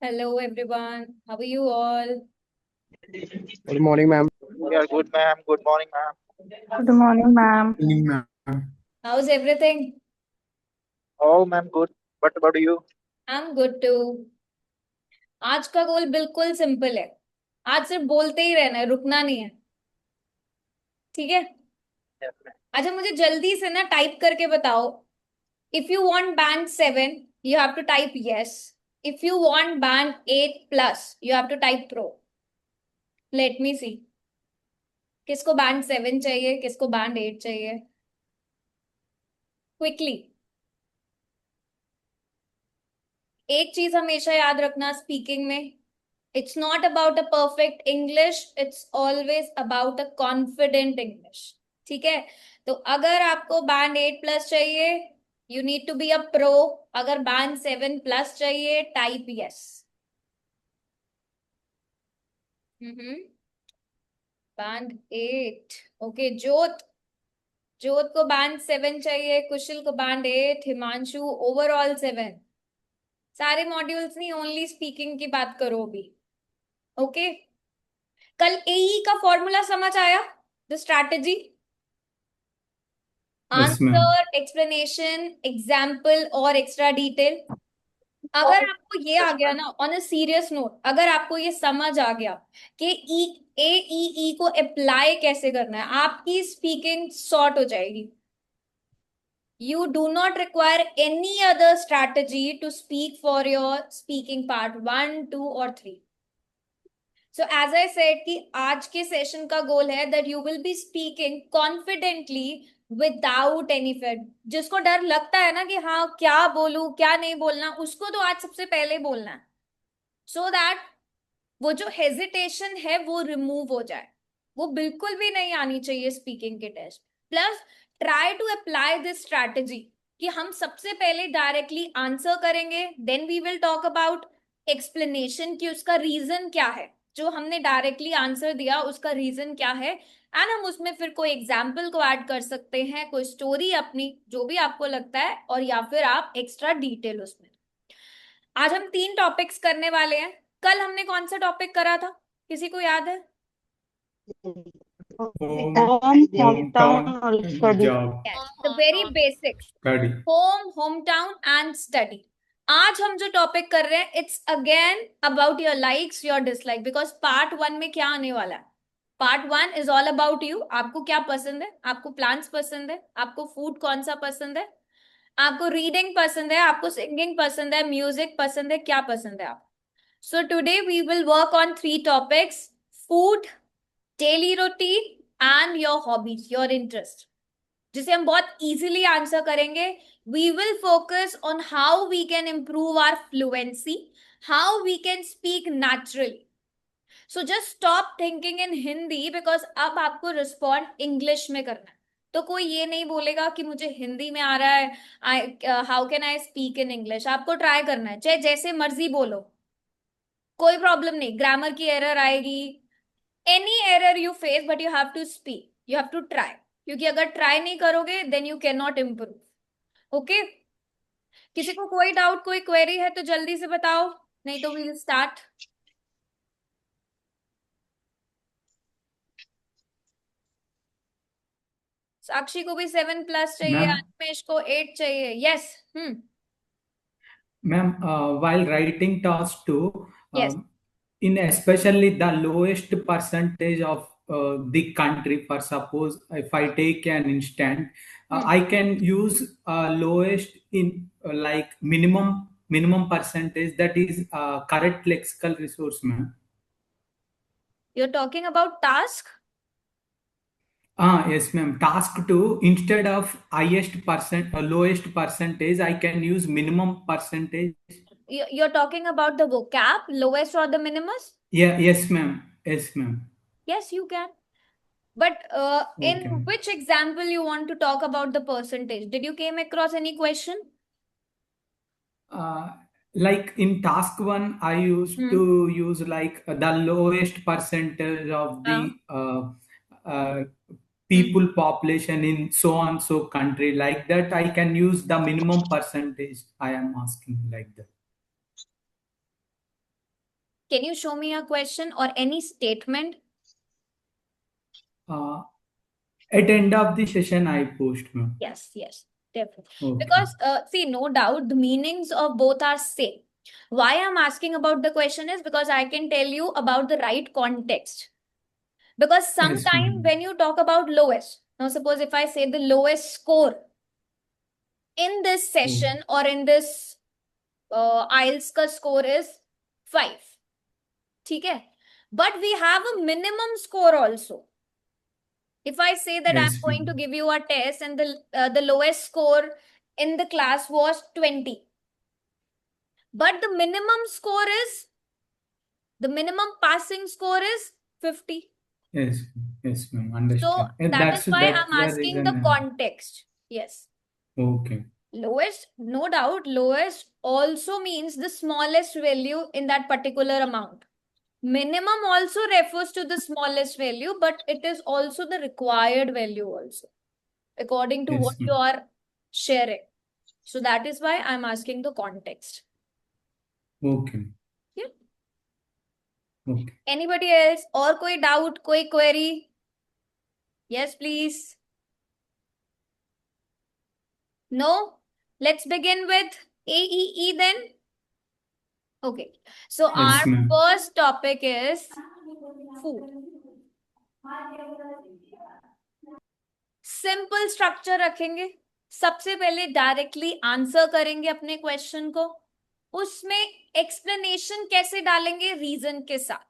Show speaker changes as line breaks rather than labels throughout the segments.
Hello everyone. How are you all?
Good morning, ma'am.
We are good, ma'am. Good morning, ma'am.
Good morning, ma'am.
Evening, ma'am.
How's everything?
Oh, ma'am, good. What about you?
I'm good too. आज का गोल बिल्कुल simple है। आज सिर्फ बोलते ही रहना है, रुकना नहीं है। ठीक है?
Yes, ma'am.
अच्छा, मुझे जल्दी से ना टाइप करके बताओ। If you want band 7 you have to type yes. If you want band 8 plus you have to type pro. Let me see. किसको बैंड 7 चाहिए, किसको बैंड 8 चाहिए? क्विकली। एक चीज हमेशा याद रखना स्पीकिंग में, it's not about a perfect English, it's always about a confident English. ठीक है? तो अगर आपको बैंड 8 प्लस चाहिए you need to be a pro. अगर बैंड 7 प्लस चाहिए type yes. Band 8 okay. Jot, Jot को बैंड 7 चाहिए, कुशल को बैंड 8, हिमांशु ओवरऑल 7। सारे मॉड्यूल्स नहीं, ओनली स्पीकिंग की बात करो अभी। ओके? कल एई का फॉर्मूला समझ आया? The strategy,
Yes, ma'am.
Answer, explanation, example और एक्स्ट्रा डिटेल। अगर आपको ये आ गया ना, ऑन अ सीरियस नोट, अगर आपको ये समझ आ गया कि ई को अप्लाई कैसे करना है, आपकी स्पीकिंग सॉर्ट हो जाएगी। You do not require any other strategy to speak for your speaking part 1, 2 or 3. So as I said कि आज के सेशन का गोल है that you will be speaking confidently without any fear. जिसको डर लगता है ना कि हाँ क्या बोलूं क्या नहीं बोलना, उसको तो आज सबसे पहले बोलना है, so that वो जो हेजिटेशन है वो रिमूव हो जाए। वो बिल्कुल भी नहीं आनी चाहिए स्पीकिंग के test. Plus try to apply this strategy कि हम सबसे पहले डायरेक्टली आंसर करेंगे, then we will talk about explanation कि उसका रीजन क्या है, जो हमने डायरेक्टली आंसर दिया उसका रीजन क्या है, एंड हम उसमें फिर कोई एग्जाम्पल को ऐड कर सकते हैं, कोई स्टोरी अपनी जो भी आपको लगता है, और या फिर आप एक्स्ट्रा डिटेल उसमें। आज हम 3 टॉपिक्स करने वाले हैं। कल हमने कौन सा टॉपिक करा था, किसी को याद है?
Home,
Hometown
hometown,
और
and
study.
job,
the very basics,
study.
Home, home town and study. आज हम जो टॉपिक कर रहे हैं it's again about your likes your dislike, because part 1 में क्या आने वाला है? Part 1 is all about you. आपको क्या पसंद है? आपको प्लांट्स पसंद है? आपको फूड कौन सा पसंद है? आपको रीडिंग पसंद है? आपको सिंगिंग पसंद है? म्यूजिक पसंद है? क्या पसंद है आप? So today we will work on 3 topics: food, daily routine and your hobbies, your interest, जिसे हम बहुत इजीली आंसर करेंगे। We will focus on how we can improve our fluency, how we can speak naturally. So just stop thinking in Hindi, because अब आपको respond English में करना है। तो कोई ये नहीं बोलेगा कि मुझे हिंदी में आ रहा है, how can I speak in English. आपको ट्राई करना है, चाहे जैसे मर्जी बोलो, कोई प्रॉब्लम नहीं। ग्रामर की एरर आएगी, any error you face, but you have to speak, you have to try, क्योंकि अगर ट्राई नहीं करोगे then you can not improve. Okay? किसी को कोई डाउट, कोई क्वेरी है तो जल्दी से बताओ, नहीं तो वी विल स्टार्ट। साक्षी को भी 7 प्लस चाहिए,
Ma'am,
अनिमेश को 8 चाहिए। Yes.
ma'am, while writing task 2,
yes.
in especially the lowest percentage of the country, for suppose if I take an instant, I can use lowest in like minimum percentage, that is correct lexical resource, ma'am.
You are talking about task?
Yes, ma'am. Task 2, instead of highest percent, lowest percentage, I can use minimum percentage.
You are talking about the vocab, lowest or the minimus?
Yeah, yes, ma'am. Yes, ma'am.
Yes, you can. But in
Okay, ma'am.
which example you want to talk about the percentage? Did you came across any question?
Uh, like in task 1, I used to use like the lowest percentage of the uh, people population in so and so country. Like that, I can use the minimum percentage. I am asking like that.
Can you show me a question or any statement?
At end of the session, I post, ma'am.
Yes, definitely.
Okay.
Because see, no doubt the meanings of both are same. Why I'm asking about the question is because I can tell you about the right context. Because
Yes,
sometime
ma'am.
when you talk about lowest, now suppose if I say the lowest score in this session or in this IELTS का score is 5. ठीक है? But we have a minimum score also. If I say that I'm
Yes,
going to
ma'am.
give you a test and the lowest score in the class was 20, but the minimum passing score is 50.
Yes, yes, ma'am.
So
Understand. And
that is why
that's
I'm
the
asking
reason.
the context. Yes.
Okay.
Lowest, no doubt, lowest also means the smallest value in that particular amount. Minimum also refers to the smallest value, but it is also the required value also, according to
Yes,
what you
ma'am.
are sharing. So that is why I'm asking the context.
Okay.
Yeah.
Okay.
Anybody else? Or koi doubt, koi query? Yes, please. No? Let's begin with AEE then. Okay. So
Yes,
our
ma'am.
first topic is food. Simple structure रखेंगे. सबसे पहले directly answer करेंगे अपने question को. उसमें explanation कैसे डालेंगे? Reason के साथ.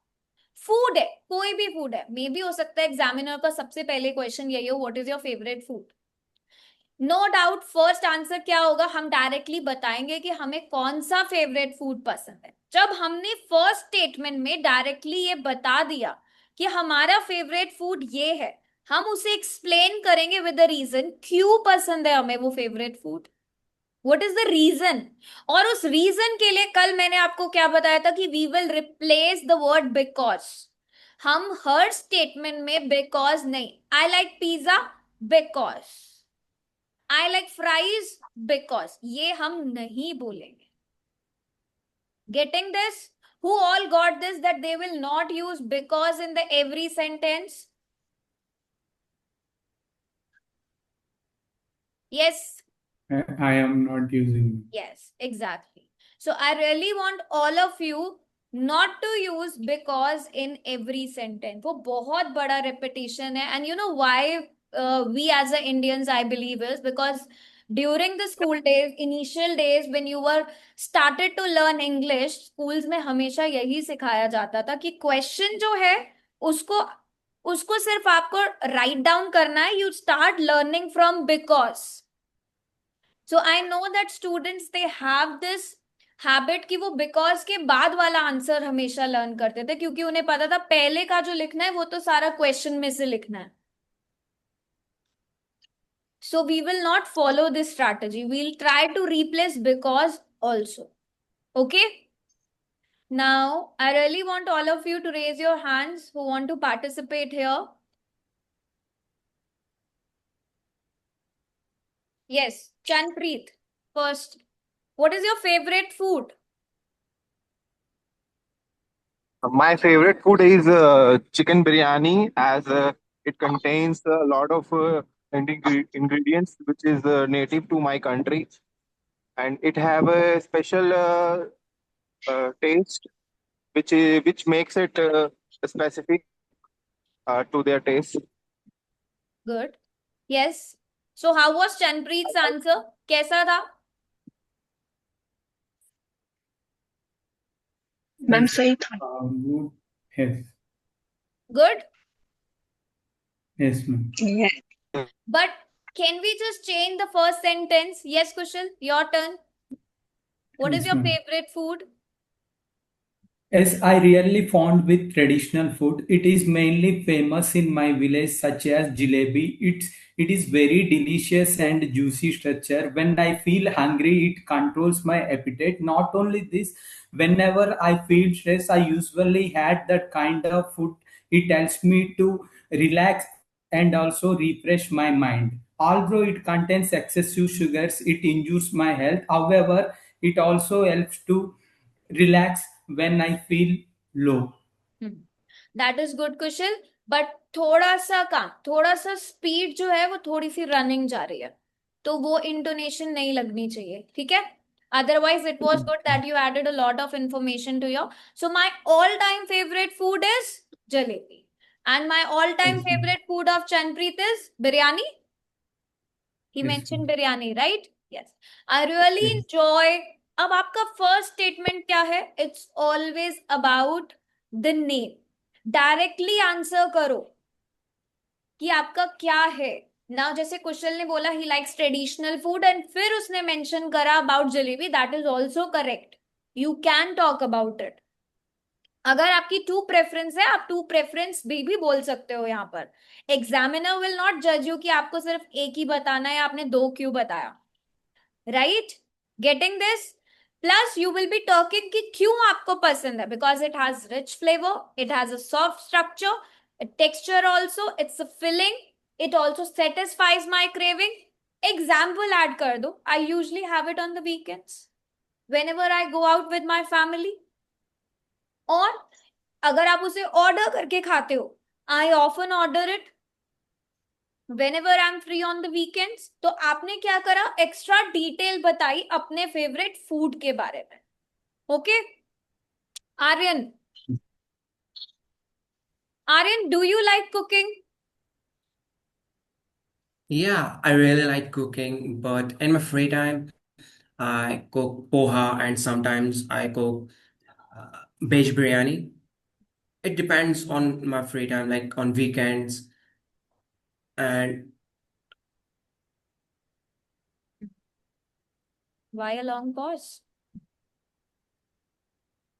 फूड है, कोई भी फूड है, मे भी हो सकता है एग्जामिनर का सबसे पहले क्वेश्चन यही हो, what is your favourite food. No doubt first answer क्या होगा? हम डायरेक्टली बताएंगे कि हमें कौन सा फेवरेट फूड पसंद है. जब हमने फर्स्ट स्टेटमेंट में डायरेक्टली ये बता दिया कि हमारा फेवरेट फूड ये है, हम उसे एक्सप्लेन करेंगे विद द रीजन क्यों पसंद है हमें वो favourite food. What is the reason? और उस रीजन के लिए कल मैंने आपको क्या बताया था कि we will replace the word because. हम हर स्टेटमेंट में बिकॉज नहीं. I like pizza because, I like fries because, ये हम नहीं बोलेंगे. Getting this? Who all got this that they will not use because in the every sentence? Yes.
I am not using.
Yes, exactly. So I really want all of you not to use because in every sentence. वो बहुत बड़ा repetition है. And you know why we as a Indians, I believe, is because during the school days, initial days when you were started to learn English, schools में हमेशा यही सिखाया जाता था कि question जो है उसको उसको सिर्फ आपको write down करना है. You start learning from because. So I know that students they have this habit कि वो because के बाद वाला आंसर हमेशा लर्न करते थे, क्योंकि उन्हें पता था पहले का जो लिखना है वो तो सारा क्वेश्चन में से लिखना है. So we will not follow this strategy. We'll try to replace because also. Okay? Now, I really want all of you to raise your hands who want to participate here. Yes, Chanpreet, first. What is your favorite food?
My favorite food is chicken biryani, as it contains a lot of ingredients which is native to my country, and it have a special taste which makes it specific to their taste.
Good. Yes. So how was Chanpreet's answer? कैसा था?
Ma'am सही था.
Good. Yes.
Good.
Yes, ma'am.
Yeah.
But can we just change the first sentence? Yes, Kushal, your turn. What is
Yes,
your
ma'am.
favorite food?
As I really fond with traditional food, it is mainly famous in my village, such as jalebi. It is very delicious and juicy structure. When I feel hungry, it controls my appetite. Not only this, whenever I feel stress, I usually had that kind of food. It helps me to relax and also refresh my mind. Although it contains excessive sugars, it injures my health. However, it also helps to relax when I feel low.
That is good Kusal, but थोड़ा सा speed जो है वो थोड़ी सी running जा रही है, तो वो इंटोनेशन नहीं लगनी चाहिए, ठीक है? Otherwise, it was good that you added a lot of information to your. So my all-time favorite food is jalebi, and my all-time
Yes.
favorite food of Chanpreet is biryani. He
Yes.
mentioned biryani, right? Yes. I really
Yes.
enjoy. अब आपका first statement क्या है? It's always about the name. Directly answer करो कि आपका क्या है ना। जैसे कुशल ने बोला he likes traditional food, and फिर उसने मेंशन करा about jalebi, that is also correct. You can talk about it. अगर आपकी टू प्रेफरेंस है, आप टू प्रेफरेंस भी बोल सकते हो यहाँ पर। एग्जामिनर विल नॉट जज यू कि आपको सिर्फ एक ही बताना है, आपने दो क्यों बताया, right? Getting this? Plus you will be talking कि क्यों आपको पसंद है, because it has rich flavour, it has a soft structure, texture also, it's a filling, it also satisfies my craving. Example add कर दो। I usually have it on the weekends whenever I go out with my family, और अगर आप उसे order करके खाते हो, I often order it whenever I'm free on the weekends। तो आपने क्या करा, एक्स्ट्रा डिटेल बताई अपने फेवरेट फूड के बारे में। Okay Aryan, Aryan do you like cooking?
Yeah, I really like cooking, but in my free time, I cook poha and sometimes I cook veg biryani. It depends on my free time, like on weekends. And
Why a long pause?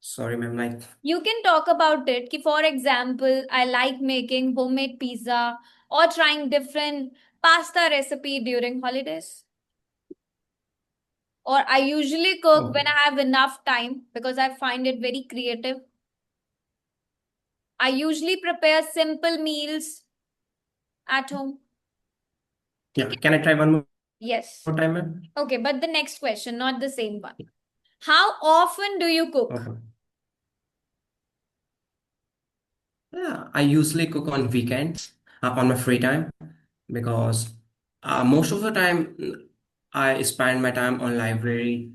sorry, ma'am, like,
You can talk about it कि for example I like making homemade pizza or trying different pasta recipe during holidays, or I usually cook when
okay,
I have enough time because I find it very creative. I usually prepare simple meals at home.
yeah,
ठीक है?
can I try one more
Yes.
time, ma'am?
Okay, but the next question, not the same one. How often do you cook?
Okay. Yeah, I usually cook on weekends, on my free time, because most of the time I spend my time on library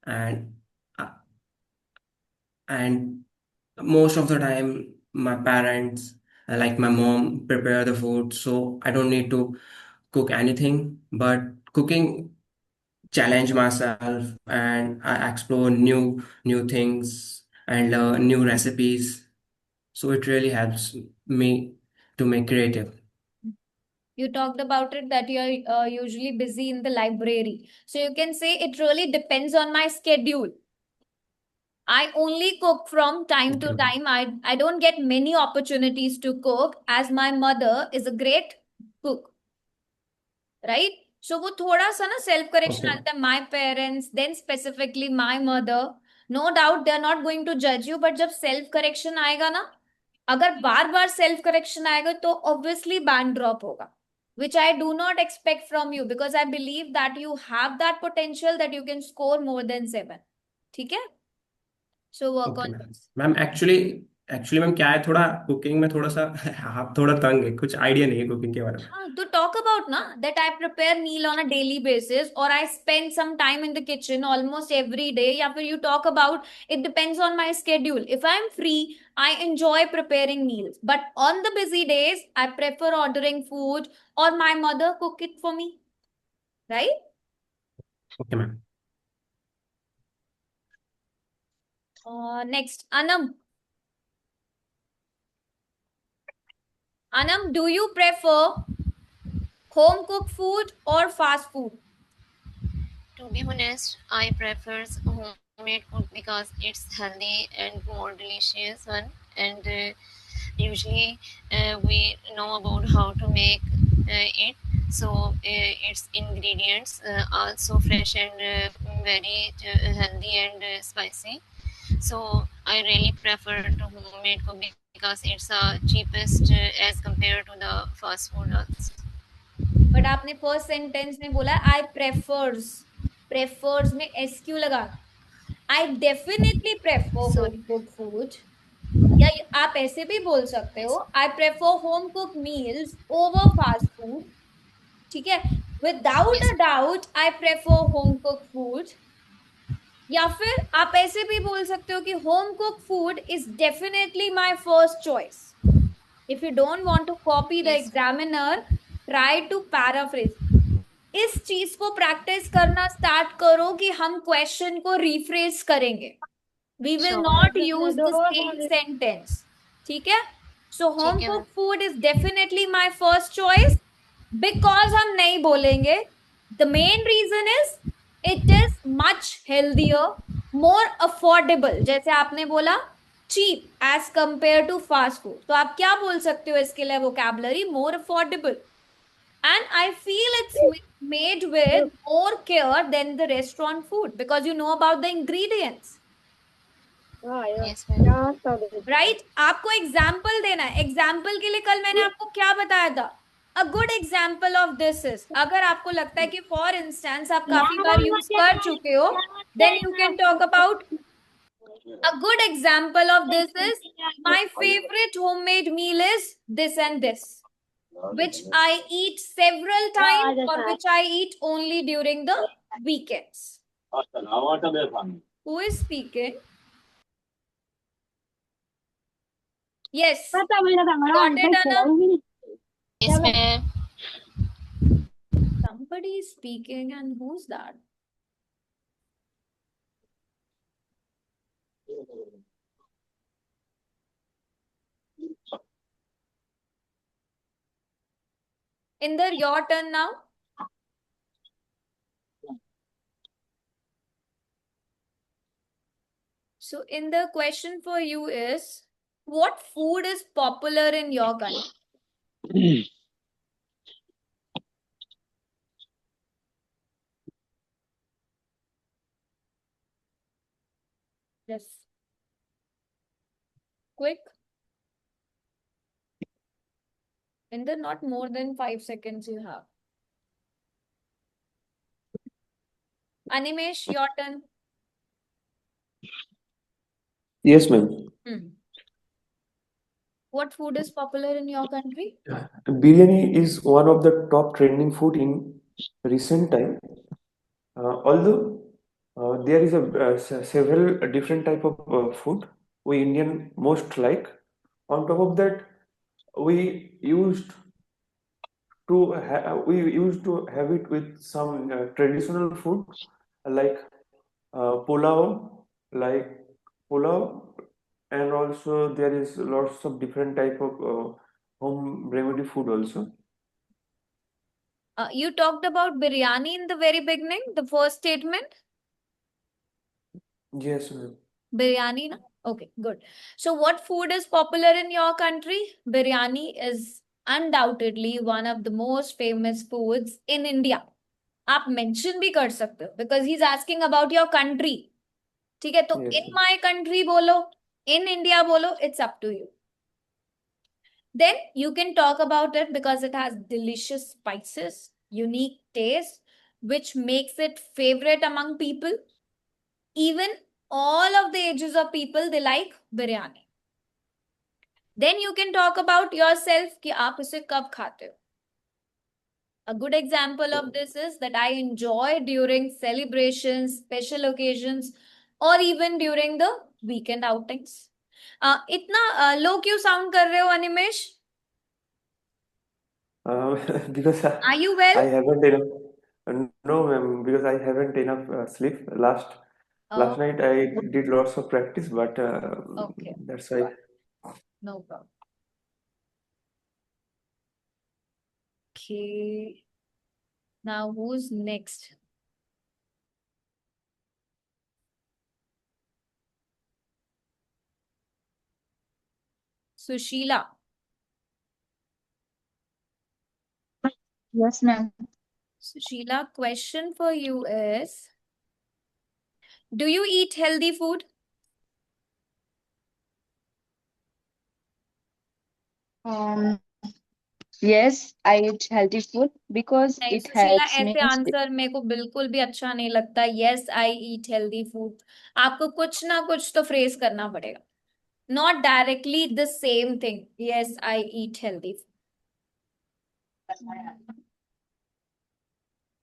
and uh, and most of the time my parents like my mom prepare the food, so I don't need to cook anything, but cooking challenge myself and I explore new things and learn new recipes, so it really helps me to make creative.
You talked about it that you're usually busy in the library. So you can say it really depends on my schedule. I only cook from time to
Okay.
time. I don't get many opportunities to cook as my mother is a great cook, right? So वो थोड़ा सा ना self correction
Okay.
आता है। My parents, then specifically my mother, no doubt they are not going to जज you, but जब self correction आएगा ना, अगर बार बार सेल्फ करेक्शन आएगा तो ऑब्वियसली बैंड ड्रॉप होगा, which I do not expect from you because I believe that you have that potential that you can score more than 7। ठीक है? So work
okay
on
ma'am.
this।
Ma'am actually ma'am क्या है, थोड़ा cooking में थोड़ा सा आप थोड़ा तंग है, कुछ आइडिया नहीं है कुकिंग के बारे में।
हाँ, तो talk about ना that I prepare meal on a daily basis or I spend some time in the kitchen almost every day, या फिर you talk about it depends on my schedule. If I'm free, I enjoy preparing meals, but on the busy days, I prefer ordering food or my mother cook it for me, right?
Okay ma'am.
Next, Anam. Anam, do you prefer home cooked food or fast food?
To be honest, I prefer homemade food because it's healthy and more delicious one. And usually we know about how to make it. So its ingredients also fresh and very healthy and spicy. So I really prefer to homemade cook because it's cheapest as compared to the fast food also.
But आपने first sentence में बोला आई prefers, prefers में S Q लगा। I definitely prefer
So
home cooked food, या आप ऐसे भी बोल सकते हो, I prefer home cook meals over fast food. ठीक है, without
Yes.
A doubt I prefer home cook food. या फिर आप ऐसे भी बोल सकते हो कि home cook food is definitely my first choice. If you don't want to copy the
Yes.
Examiner, try to paraphrase. इस चीज को प्रैक्टिस करना स्टार्ट करो कि हम क्वेश्चन को रिफ्रेज करेंगे, we will
Sure.
Not use the same sentence. ठीक है, सो होम
ठीक है
cook
ma'am.
Food is definitely my first choice, because हम नहीं बोलेंगे, the main reason is it is much healthier, more affordable, जैसे आपने बोला cheap as compare to fast food, तो आप क्या बोल सकते हो इसके लिए vocabulary, more affordable, and I feel it's made with more care than the restaurant food because you know about the ingredients,
Yes ma'am.
right? आपको एग्जाम्पल देना है, एग्जाम्पल के लिए कल मैंने आपको क्या बताया था, a good example of this is, अगर आपको लगता है कि फॉर इंस्टेंस आप काफी बार यूज कर चुके हो, then you can talk about a good example of this is my favorite homemade meal is this and this, which I eat several times or which I eat only during the weekends. Who is speaking? Yes. Got it, Anna?
Yes ma'am.
Somebody is speaking, and who's that? Inder, your turn now. So, in the question for you is, what food is popular in your country? Yes. Quick. Inder, not more than 5 seconds you have. Animesh, your turn.
Yes, ma'am.
What food is popular in your country?
Biryani is one of the top trending food in recent time. Although there is several different type of food we Indian most like. On top of that, we used we used to have it with some traditional food like pulao, like pulao, and also there is lots of different type of home remedy food also.
You talked about biryani in the very beginning, the first statement.
Yes, ma'am.
Biryani, na? Okay, good. So, what food is popular in your country? Biryani is undoubtedly one of the most famous foods in India. आप mention भी कर सकते हो because he's asking about your country. ठीक है, तो
Yes,
in
ma'am.
my country बोलो, in India बोलो, it's up to you. Then you can talk about it because it has delicious spices, unique taste, which makes it favorite among people. Even all of the ages of people, they like biryani. Then you can talk about yourself कि आप इसे कब खाते हो. A good example of this is that I enjoy during celebrations, special occasions, or even during the weekend outings. इतना लो क्यों sound कर रहे हो Animesh?
Because
Are you well?
I haven't enough. No, ma'am, because I haven't enough sleep. Last night I did lots of practice, but
Okay,
that's why.
no problem. Okay, now who's next? Sushila.
Yes, ma'am.
Sushila, question for you is, do you eat healthy food?
Um, yes, I eat healthy food because
नहीं
it
Sushila,
helps me
ऐसे
sleep.
Answer मेरे को बिल्कुल भी अच्छा नहीं लगता. Yes I eat healthy food. आपको कुछ ना कुछ तो फ्रेज करना पड़ेगा. not directly the same thing. Yes, I eat healthy.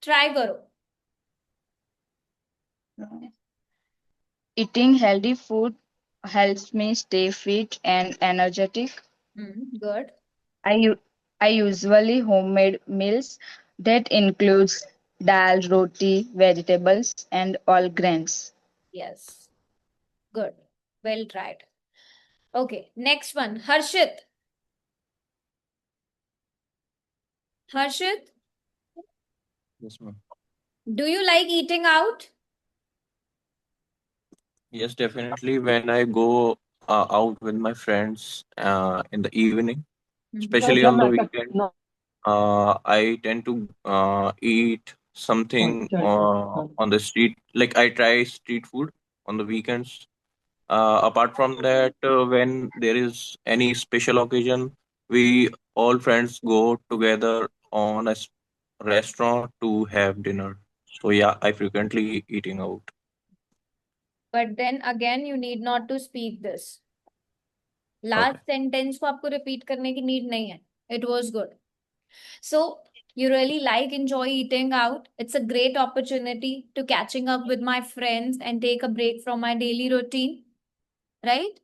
Try करो.
Eating healthy food helps me stay fit and energetic.
Good.
I usually homemade meals that includes dal, roti, vegetables, and all grains.
Yes. Good. Well tried. Okay, next one. Harshit. Harshit,
Yes, ma'am.
do you like eating out?
Yes, definitely. When I go out with my friends in the evening, especially on the weekend, I tend to eat something on the street. Like I try street food on the weekends. Apart from that, when there is any special occasion, we all friends go together on a restaurant to have dinner. So yeah, I frequently eating out.
But then again, you need not to speak this. Last
Okay.
sentence को आपको repeat करने की need नहीं है. It was good. So you really like enjoy eating out. It's a great opportunity to catching up with my friends and take a break from my daily routine, right?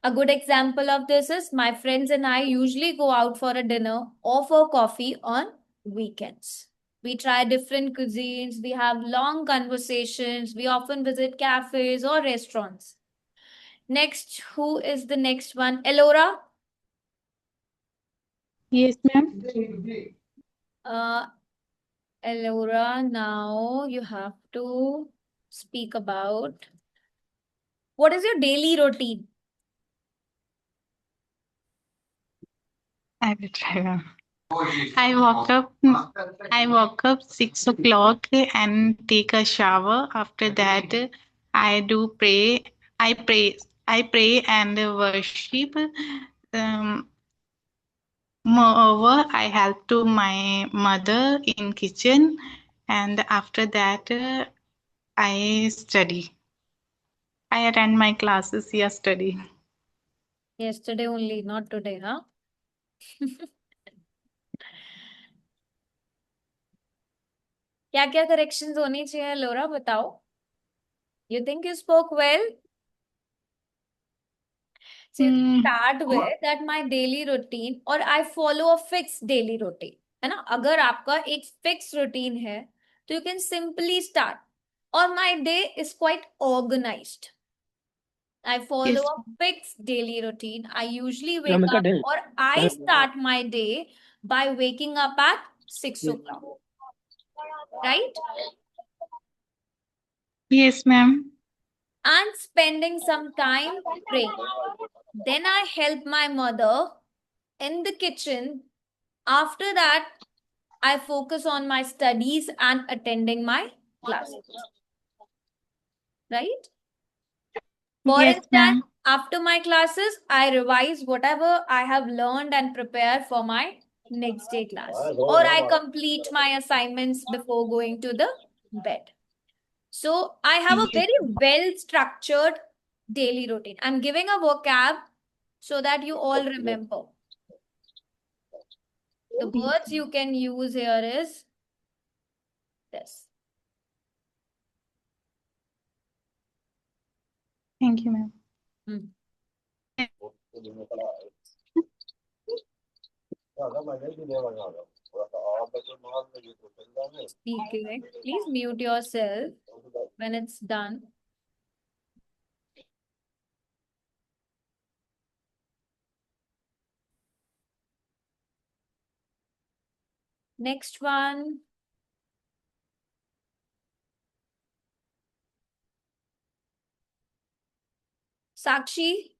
A good example of this is my friends and I usually go out for a dinner or for coffee on weekends. We try different cuisines, we have long conversations, we often visit cafes or restaurants. Next, who is the next one? Elora?
Yes, ma'am.
Uh, Elora, now you have to speak about what is your daily routine?
I will try, ma'am. I woke up 6 o'clock and take a shower. After that, I do pray. I pray and worship. Um, Moreover, I help to my mother in kitchen, and after that, I study. I attend my classes yesterday.
Yesterday only, not today, huh? क्या क्या corrections होनी चाहिए लोरा बताओ. You think you spoke well? So you can start with that my daily routine or I follow a fixed daily routine. है ना? अगर आपका एक fixed routine है, तो you can simply start. Or my day is quite organized. I follow
Yes.
a fixed daily routine. I usually wake up or I start my day by waking up at 6 o'clock. Right?
Yes, ma'am.
And spending some time praying. Then I help my mother in the kitchen. After that, I focus on my studies and attending my classes. Right? For
Yes,
instance,
ma'am.
after my classes, I revise whatever I have learned and prepare for my next day class. Or I complete my assignments before going to the bed. So I have a
Yes.
very well structured daily routine. I'm giving a vocab so that you all remember. The words you can use here is this.
Thank you, ma'am.
Speaking. Please mute yourself when it's done. Next one. Sakshi.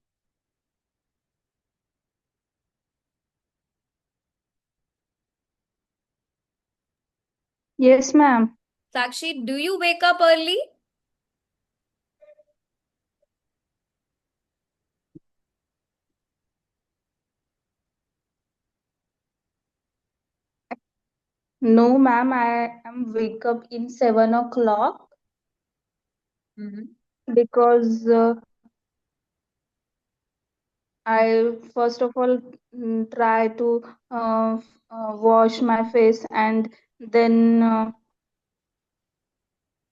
Yes, ma'am.
Sakshi, do you wake up early?
No, ma'am. I am wake up in 7 o'clock because I first of all try to wash my face and then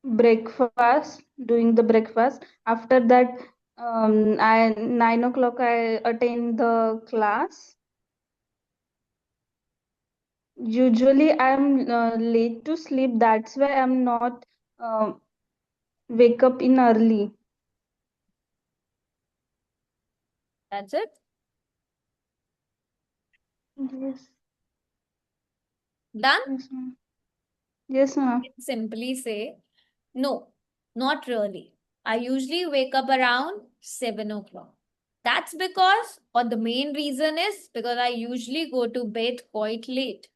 breakfast, doing the breakfast. After that, I 9 o'clock I attend the class. Usually I'm late to sleep. That's why I'm not wake up in early.
That's it.
Yes.
Done?
Yes, ma'am. Yes, ma'am.
Simply say, no, not really. I usually wake up around 7 o'clock. That's because, or the main reason is because I usually go to bed quite late.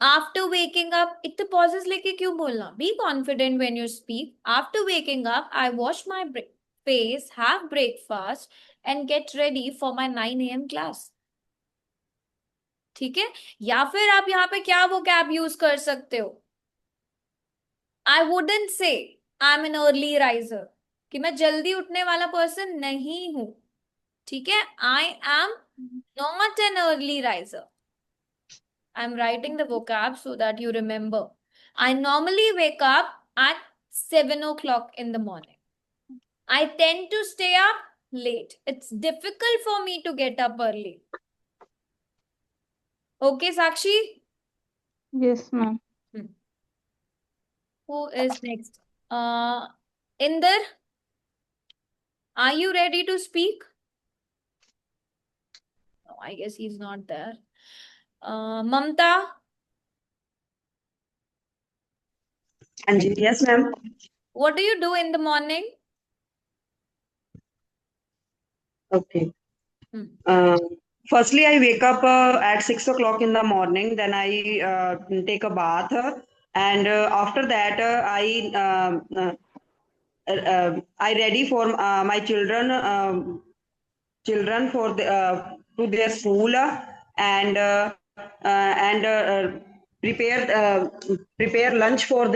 After waking up, इतने pauses लेके क्यों बोलना? Be confident when you speak. After waking up, I wash my face, have breakfast, and get ready for my 9 a.m. class. ठीक है? या फिर आप यहाँ पे क्या vocab यूज कर सकते हो? I wouldn't say I'm an early riser. कि मैं जल्दी उठने वाला पर्सन नहीं हूं. ठीक है? I am not an early riser. I'm writing the vocab so that you remember. I normally wake up at 7 o'clock in the morning. I tend to stay up late. It's difficult for me to get up early. Okay, Sakshi?
Yes, ma'am.
Who is next? Inder? Are you ready to speak? No, I guess he's not there. Mamta?
Anji, yes, ma'am.
What do you do in the morning?
Okay. Firstly, I wake up at 6 o'clock in the morning. Then I take a bath, and after that, I ready for my children for to their school, and prepare lunch for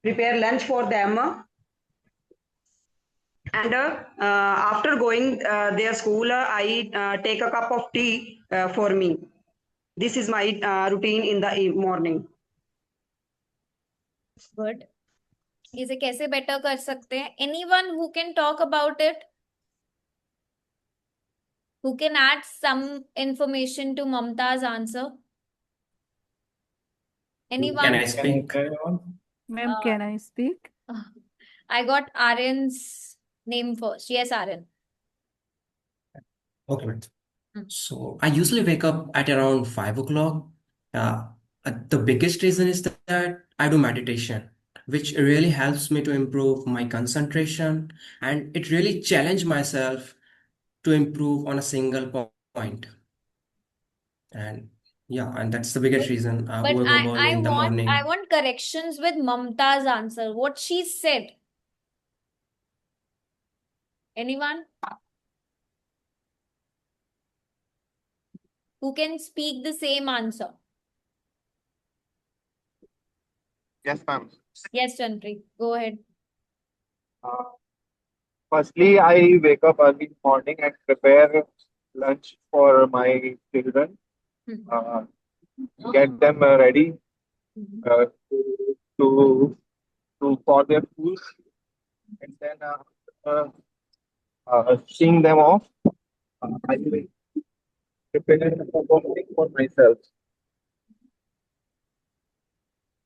prepare lunch for them. And after going their school, I take a cup of tea for me. This is my routine in the morning.
Good. इसे कैसे better कर सकते हैं? Anyone who can talk about it? Who can add some information to Mamta's answer? Anyone?
Can I speak?
Ma'am, can I speak?
I got Aryan's name first. Yes, Aryan.
Okay, ma'am. So I usually wake up at around 5 o'clock. The biggest reason is that I do meditation, which really helps me to improve my concentration, and it really challenge myself to improve on a single point. And yeah, and that's the biggest reason I
But
wake up early in the morning.
I want corrections with Mamta's answer. What she said. Anyone? Who can speak the same answer?
Yes, ma'am.
Yes, Chantri. Go ahead.
Firstly, I wake up early in the morning and prepare lunch for my children. Get them ready to for their schools, and then seeing them off, I will prepare something for myself.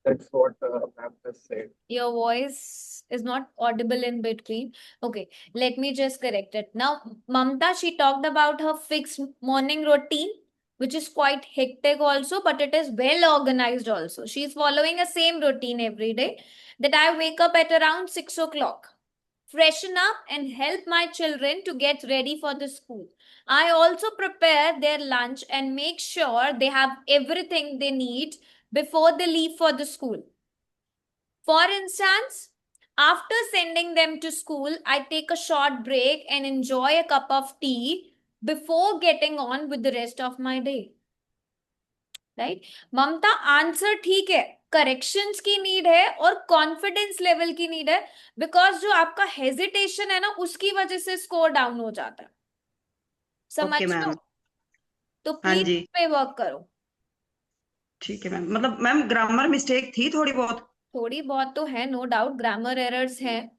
That's what ma'am just said.
Your voice is not audible in between. Okay, let me just correct it. Now, Mamta, she talked about her fixed morning routine, which is quite hectic also, but it is well organized also. She's following a same routine every day, that I wake up at around 6 o'clock, freshen up and help my children to get ready for the school. I also prepare their lunch and make sure they have everything they need before they leave for the school. For instance, after sending them to school, I take a short break and enjoy a cup of tea before getting on with the rest of my day. Right? Mamta, answer ठीक है. Corrections की need है और confidence level की need है, because जो आपका hesitation है ना उसकी वजह से स्कोर डाउन हो जाता है। समझ
ओके
लो,
मैम।
तो
हाँ
प्लीज
जी,
इस पे वर्क करो।
ठीक है मैम। मतलब मैम ग्रामर मिस्टेक थी थोड़ी बहुत।
थोड़ी बहुत तो है, नो डाउट, ग्रामर एरर्स हैं,
हाँ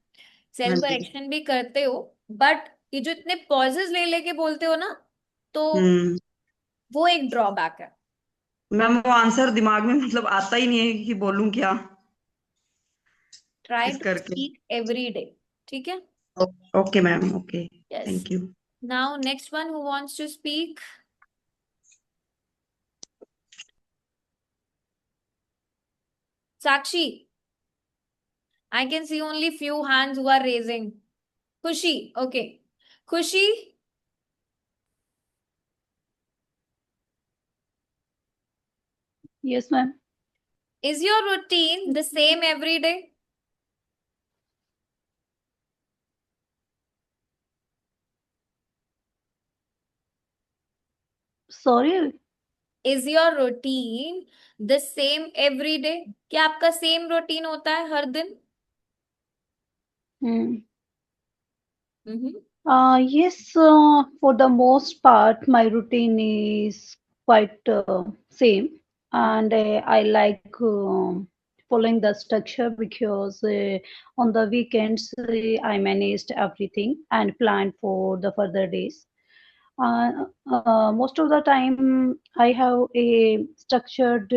सेल्फ
जी।
करेक्शन भी करते हो, बट ये जो इतने पॉजेस ले लेके बोलते हो ना, तो
हम्म।
वो एक ड्रॉबैक है।
मैम वो आंसर दिमाग में मतलब आता ही नहीं है कि बोलूं क्या
ट्राई
इस
टू
करके।
स्पीक एवरी डे, ठीक है?
Okay ma'am, okay,
yes.
Thank you.
Now next one who wants to speak? Sakshi, I can see only few hands who are raising. Khushi, okay. Khushi,
Yes, ma'am.
is your routine the same every day?
Sorry.
Is your routine the same every day? क्या आपका same routine होता है हर दिन?
Hmm.
Hmm.
Yes, for the most part, my routine is quite same, and I like following the structure because on the weekends I managed everything and planned for the further days. Most of the time, I have a structured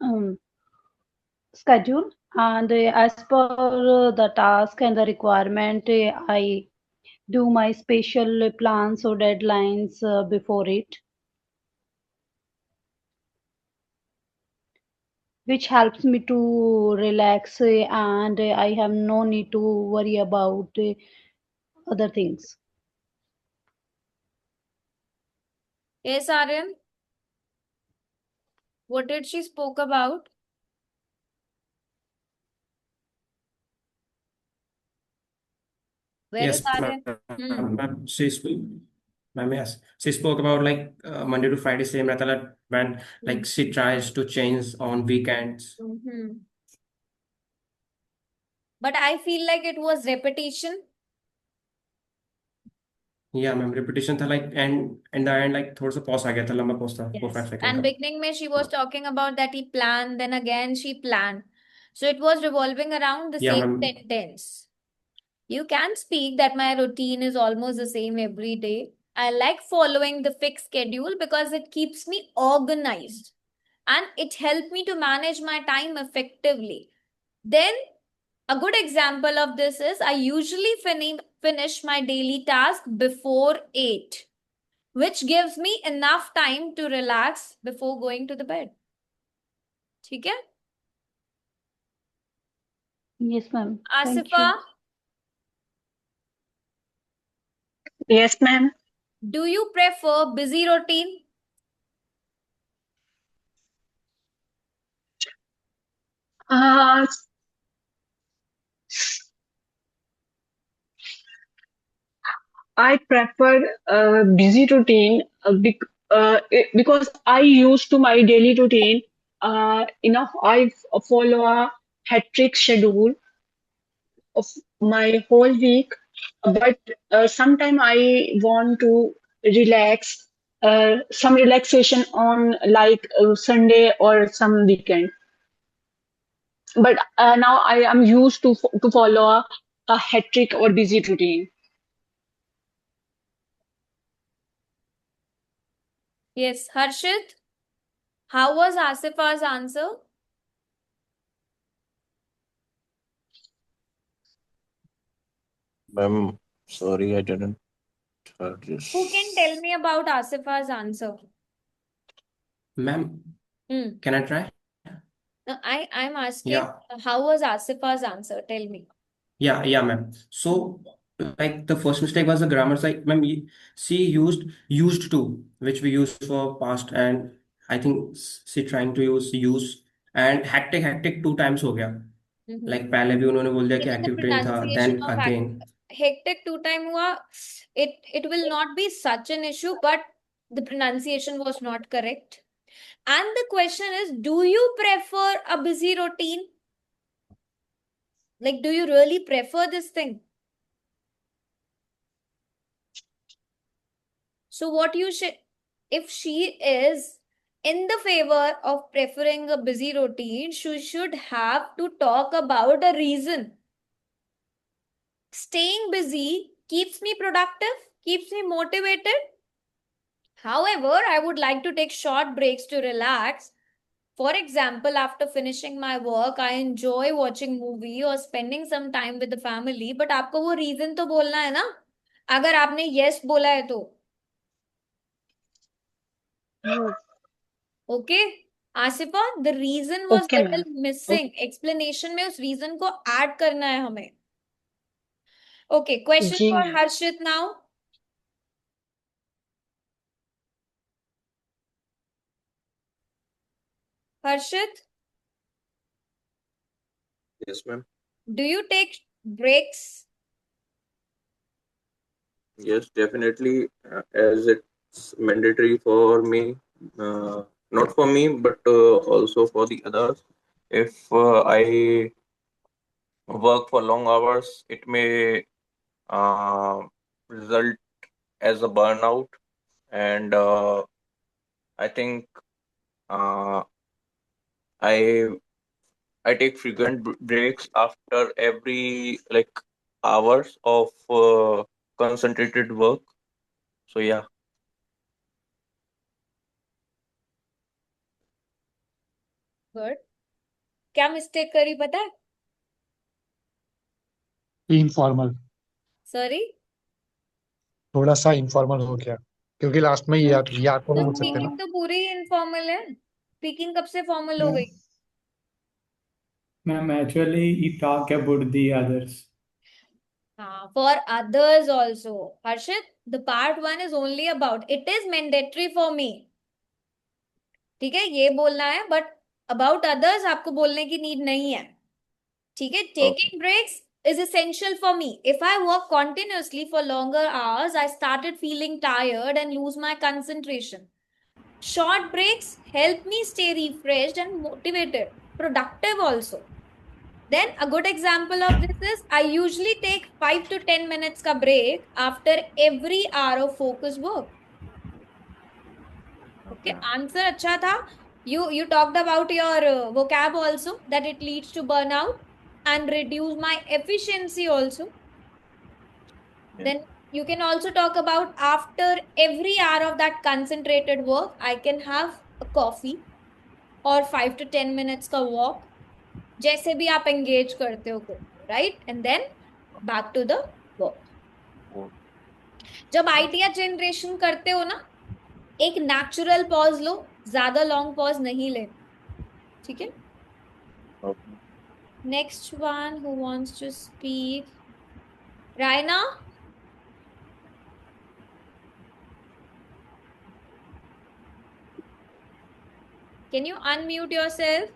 um, schedule, and as per the task and the requirement, I do my special plans or deadlines before it, which helps me to relax, and I have no need to worry about other things.
Yes, Aryan. What did she spoke about? Where is
Yes,
Aryan?
ma'am. Ma'am, yes. She spoke about like Monday to Friday same रहता है when like she tries to change on weekends.
Mm-hmm. But I feel like it was repetition.
Yeah, ma'am repetition था like and in the end like थोड़ा सा pause आ गया था, लंबा pause था 4-5
Yes.
Second
And
का.
beginning mein she was talking about that he planned, then again she planned. So it was revolving around the
Yeah,
same
ma'am.
sentence. You can speak that my routine is almost the same every day. I like following the fixed schedule because it keeps me organized and it helped me to manage my time effectively. Then, a good example of this is I usually finish my daily task before 8, which gives me enough time to relax before going to the bed. ठीक है?
Yes, ma'am. Thank
Asifa,
you.
Yes, ma'am.
do you prefer busy routine?
Uh, I prefer a busy routine because I used to my daily routine. I follow a hectic schedule of my whole week, but sometime I want to relax, some relaxation on like Sunday or some weekend. But now I am used to follow a hectic or busy routine.
Yes, Harshit, how was Asifa's answer?
Ma'am, sorry, I didn't heard this.
Who can tell me about Asifa's answer?
Ma'am,
Hmm.
can I try?
No, I'm asking,
Yeah.
how was Asifa's answer? Tell me.
Yeah, ma'am. So, like the first mistake was the grammar side. Ma'am, she used to, which we use for past, and I think she trying to use and hectic 2 times हो गया. Like पहले भी उन्होंने बोल दिया कि
Even the
active train था,
pronunciation
then
of
again.
hectic 2 time हुआ, it will not be such an issue, but the pronunciation was not correct. And the question is, do you prefer a busy routine? Like, do you really prefer this thing? So what you should, if she is in the favor of preferring a busy routine, she should have to talk about a reason. Staying busy keeps me productive, keeps me motivated. However, I would like to take short breaks to relax. For example, after finishing my work, I enjoy watching movie or spending some time with the family. But आपको वो reason तो बोलना है ना? अगर आपने yes बोला है तो. Okay? Asifa, the reason was
Okay,
little
ma'am.
missing. Explanation में उस reason को add करना है हमें. Okay, question
जी
for
मैम.
Harshit now. Harshit,
Yes, ma'am.
do you take breaks?
Yes, definitely, as it's mandatory for me, not for me, but also for the others. If I work for long hours, it may result as a burnout, and I think uh, I I take frequent breaks after every like hours of concentrated work. So yeah.
Good. क्या mistake करी पता है?
Informal,
Sorry?
थोड़ा सा informal हो गया क्योंकि last में याद याद तो नहीं
तो
हो सकते ना।
स्पीकिंग तो पूरी इनफॉर्मल है. स्पीकिंग कब से फॉर्मल हो गई?
Ma'am, actually, he talk about the others.
For others also. Harshit, the part 1 is only about, it is mandatory for me. ठीक है, ये बोलना है, but about others आपको बोलने की need नहीं है. ठीक है, taking breaks is essential for me. If I work continuously for longer hours, I started feeling tired and lose my concentration. Short breaks help me stay refreshed and motivated, productive also. Then a good example of this is I usually take 5 to 10 minutes ka break after every hour of focus work. Okay, answer acha tha. You talked about your vocab also, that it leads to burnout and reduce my efficiency also. Then you can also talk about after every hour of that concentrated work, I can have a coffee और 5 to 10 minutes का walk, जैसे भी आप engage करते हो को, right? And then back to the work. जब idea generation करते हो ना, एक नेचुरल पॉज लो, ज्यादा लॉन्ग पॉज नहीं ले. ठीक है? Next one who wants to speak? Raina? Can you unmute yourself?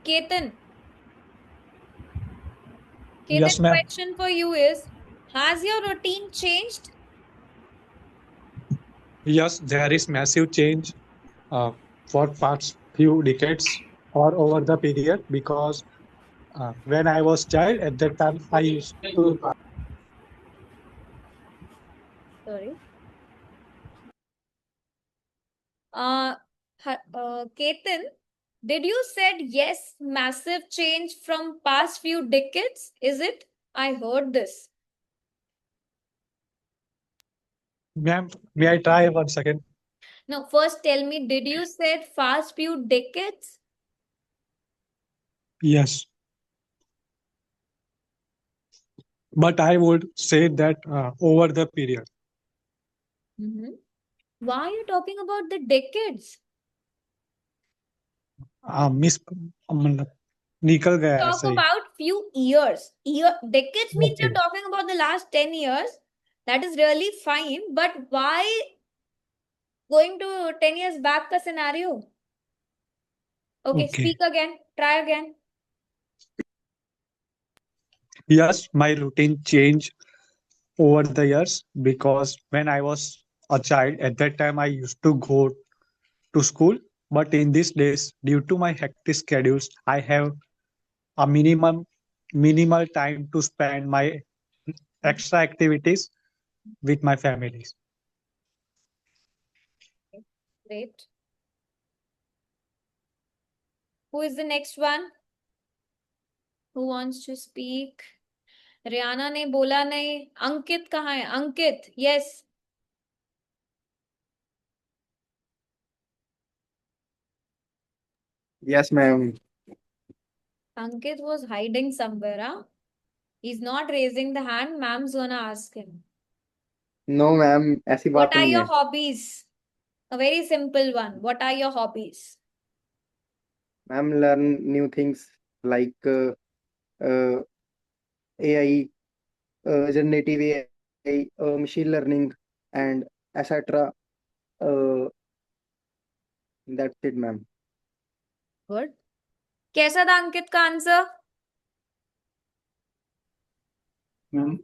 Ketan. Ketan,
Yes, ma'am.
question for you is, has your routine changed?
Yes, there is massive change for past few decades or over the period because when I was child at that time I used to
Sorry. Ketan, did you said yes, massive change from past few decades? Is it? I heard this.
Ma'am, may I try once again?
No, first tell me, did you said past few decades?
Yes. But I would say that over the period.
Why are you talking about the decades?
Miss निकल गया
Talk
ऐसे ही.
about few years. Decades means you're
Okay.
talking about the last 10 years. That is really fine. But why going to 10 years back ka scenario? Okay,
Okay.
speak again. Try again.
Yes, my routine changed over the years, because when I was a child, at that time I used to go to school. But in these days, due to my hectic schedules, I have a minimal time to spend my extra activities with my families.
Great. Who is the next one? Who wants to speak? Riyana ने बोला नहीं. अंकित कहाँ है? अंकित, yes.
Yes, ma'am.
Ankit was hiding somewhere, huh? He's not raising the hand. Ma'am's gonna ask him.
No, ma'am. ऐसी
What
बात
are
नहीं
your
है.
hobbies? A very simple one. What are your hobbies?
Ma'am, learn new things like AI, generative AI, machine learning, and etc. Uh, that's it, ma'am.
Good. कैसा था अंकित का answer?
Ma'am,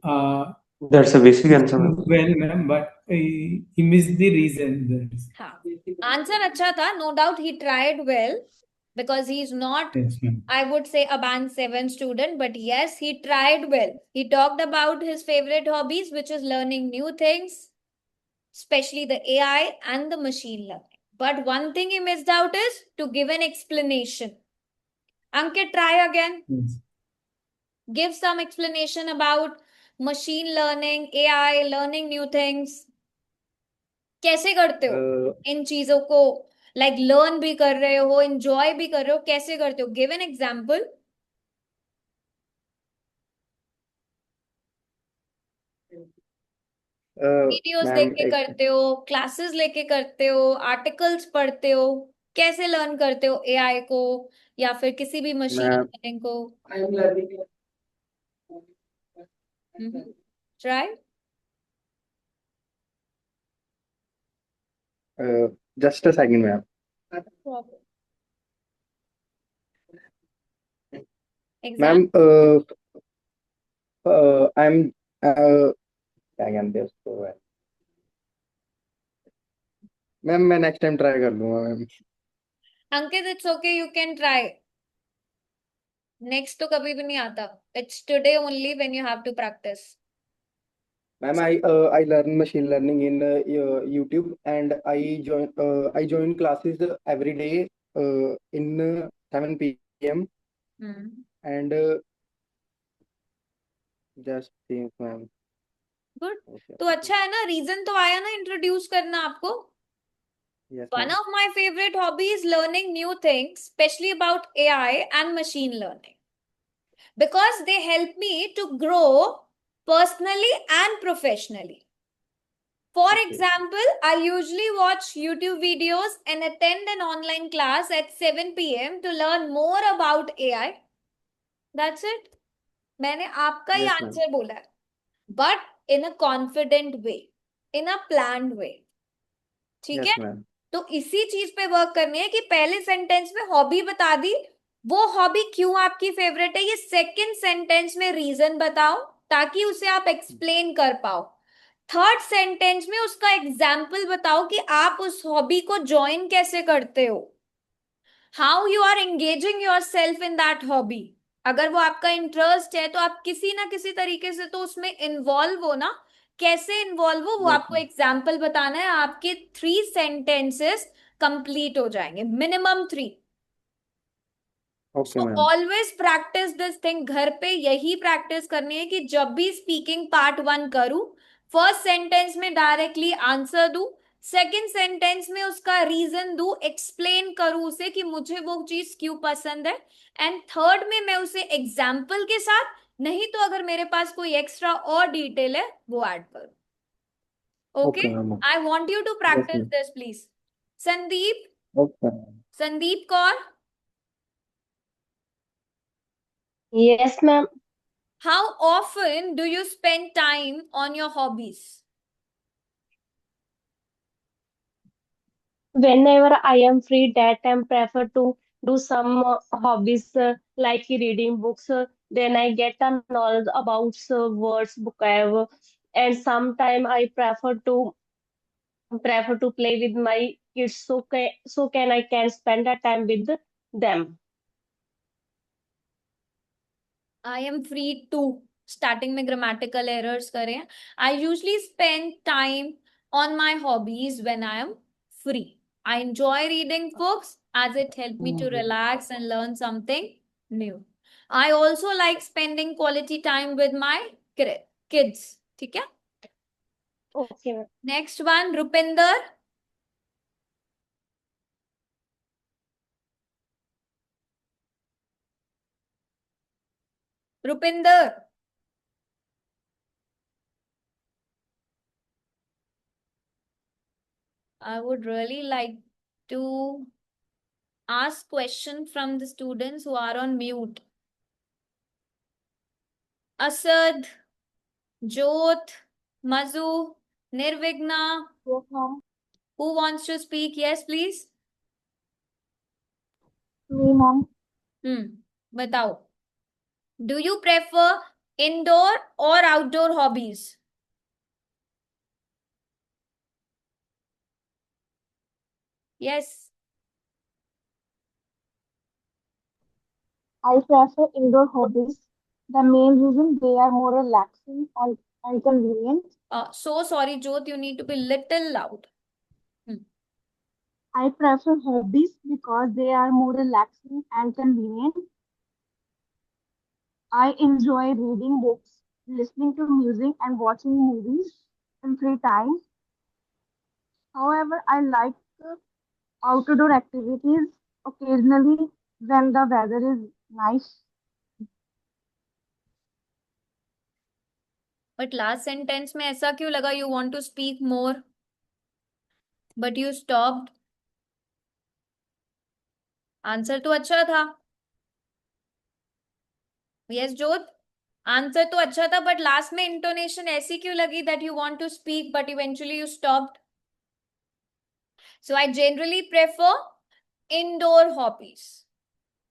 That's a basic answer, ma'am.
well, ma'am, but he missed the reason. That's
हाँ. Answer अच्छा था. No doubt he tried well because he's not,
yes, ma'am.
I would say, a band 7 student, but yes, he tried well. He talked about his favorite hobbies, which is learning new things, especially the AI and the machine learning. But one thing he missed out is to give an explanation. Ankit, try again.
Yes.
Give some explanation about machine learning, AI, learning new things. कैसे करते हो इन चीजों को? Like learn भी कर रहे हो, enjoy भी कर रहे हो, कैसे करते हो? Give an example. वीडियोस देख
Ma'am,
के करते हो, क्लासेस लेके करते हो, आर्टिकल्स पढ़ते हो? कैसे लर्न करते हो एआई को या फिर किसी भी मशीन
ma'am,
लर्निंग को?
I'm learning.
Try.
Just a second, ma'am.
Exam.
Ma'am, I'm क्या कहते हैं उसको? मैम मैं नेक्स्ट टाइम ट्राई कर लूंगा ma'am.
Ankit, it's okay, you can try. Next तो कभी भी नहीं आता. It's today only when you have to practice.
Ma'am, I learn machine learning in YouTube, and I join classes every day in 7 p.m. and just think, ma'am.
Good. तो अच्छा है ना, reason तो आया ना इंट्रोड्यूस करना आपको.
Yes,
One
ma'am.
of my favorite hobbies is learning new things, especially about AI and machine learning, because they help me to grow personally and professionally. For
Okay.
example, I usually watch YouTube videos and attend an online class at 7 p.m. to learn more about AI. That's it. मैंने आपका ही
Yes, ma'am.
Answer बोला है, but in a confident way, in a planned way. ठीक
Yes,
है?
ma'am.
तो इसी चीज पे वर्क करनी है कि पहले सेंटेंस में हॉबी बता दी, वो हॉबी क्यों आपकी फेवरेट है, ये सेकंड सेंटेंस में रीजन बताओ ताकि उसे आप एक्सप्लेन कर पाओ. थर्ड सेंटेंस में उसका एग्जाम्पल बताओ कि आप उस हॉबी को ज्वाइन कैसे करते हो, how you are engaging yourself in that hobby. अगर वो आपका इंटरेस्ट है तो आप किसी ना किसी तरीके से तो उसमें इन्वॉल्व हो ना. कैसे इन्वॉल्व हो वो
Yes,
आपको
ma'am.
एग्जाम्पल बताना है. आपके 3 सेंटेंसेस कंप्लीट हो जाएंगे, minimum 3.
Okay,
So
ma'am.
always practice this thing. घर पे यही प्रैक्टिस करनी है कि जब भी स्पीकिंग पार्ट 1 करूं, फर्स्ट सेंटेंस में डायरेक्टली आंसर दूं, सेकंड सेंटेंस में उसका रीजन दूं, एक्सप्लेन करूं उसे कि मुझे वो चीज क्यों पसंद है, एंड थर्ड में मैं उसे एग्जाम्पल के साथ, नहीं तो अगर मेरे पास कोई एक्स्ट्रा और डिटेल है वो ऐड करूं. Okay,
Okay, ma'am.
I want you to
Yes,
practice
ma'am.
This please. Sandeep.
Okay.
Sandeep Kaur.
Yes, ma'am.
How often do you spend time on your hobbies?
Whenever I am free, that time prefer to do some hobbies like reading books. Then I get a knowledge about words, vocab, and sometime I prefer to play with my kids, so can I can spend a time with them.
I am free too. Starting में grammatical errors करें. I usually spend time on my hobbies when I am free. I enjoy reading books as it helps me to relax and learn something new. I also like spending quality time with my kids. ठीक है?
Okay.
Next one, Rupinder. Rupinder. I would really like to ask question from the students who are on mute. Asad, Jyot, Mazu, Nirvigna.
Yes, ma'am.
Who wants to speak? Yes, please.
Me, ma'am.
बताओ. Do you prefer indoor or outdoor hobbies? Yes.
I prefer indoor hobbies. The main reason they are more relaxing and convenient.
So sorry, Jyot, you need to be little loud.
I prefer hobbies because they are more relaxing and convenient. I enjoy reading books, listening to music, and watching movies in free time. However, I like outdoor activities occasionally when the weather is nice.
But last sentence में ऐसा क्यों लगा? You want to speak more, but you stopped. Answer तो अच्छा था. Yes, Jyot. Answer तो अच्छा था, but लास्ट में इंटोनेशन ऐसी क्यों लगी that you want to speak, but eventually you stopped? So I generally prefer indoor hobbies,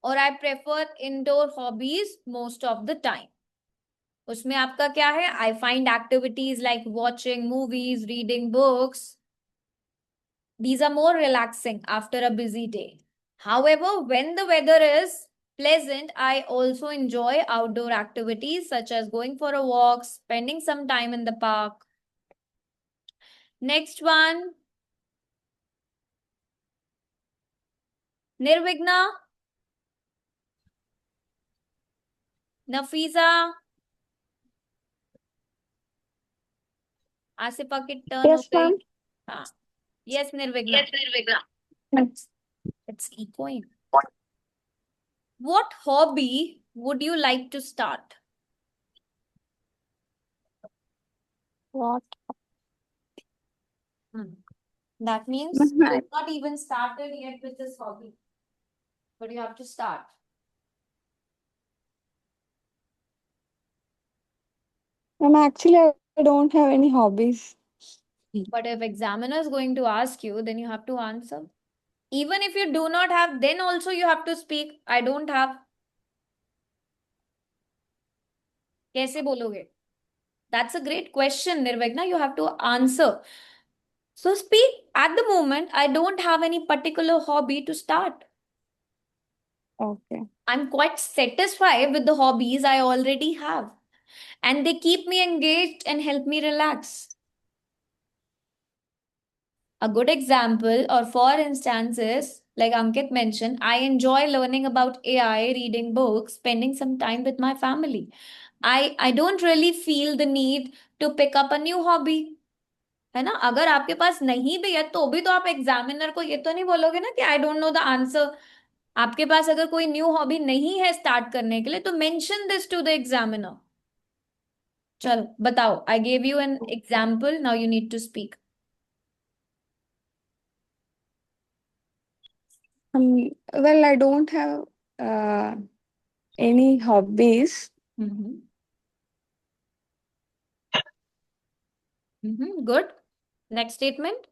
or I prefer indoor hobbies most of the time. उसमें आपका क्या है? I find activities like watching movies, reading books. These are more relaxing after a busy day. However, when the weather is pleasant, I also enjoy outdoor activities such as going for a walk, spending some time in the park. Next one, Nirvigna, Nafisa, Asifa की turn हो
Yes,
गई.
ma'am.
हाँ. Yes, Nirvigna. It's echoing. What hobby would you like to start?
What?
That means you've not even started yet with this hobby, but you have to start.
Actually, I don't have any hobbies.
But if examiner is going to ask you, then you have to answer. Even if you do not have, then also you have to speak. I don't have. कैसे बोलोगे? That's a great question, Nirvigna. You have to answer. So speak. At the moment, I don't have any particular hobby to start.
Okay.
I'm quite satisfied with the hobbies I already have, and they keep me engaged and help me relax. A good example, or for instance, is like Ankit mentioned, I enjoy learning about AI, reading books, spending some time with my family. I don't really feel the need to pick up a new hobby. है ना? अगर आपके पास नहीं भी है तो भी तो आप एग्जामिनर को ये तो नहीं बोलोगे ना कि I don't know the answer. आपके पास अगर कोई न्यू हॉबी नहीं है स्टार्ट करने के लिए तो mention this to the examiner. चलो बताओ. I gave you an example, now you need to speak.
Well, I don't have any hobbies.
Good. Next statement.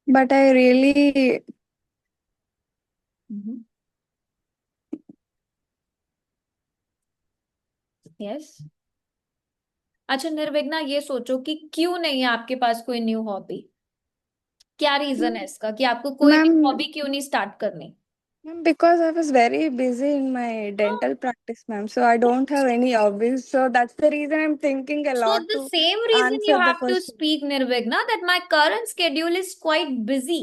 But I really
yes. अच्छा निर्विघ्ना, ये सोचो कि क्यों नहीं है आपके पास कोई न्यू हॉबी। क्या रीजन है इसका कि आपको कोई न्यू
Ma'am,
हॉबी क्यों नहीं स्टार्ट करनी?
ma'am, because I was very busy in my dental practice, ma'am, so I don't have any hobbies. So that's the reason I'm thinking a
So
lot
the
to
same reason you
answer the
have to
question.
speak, Nirvigna, that my current schedule is quite busy.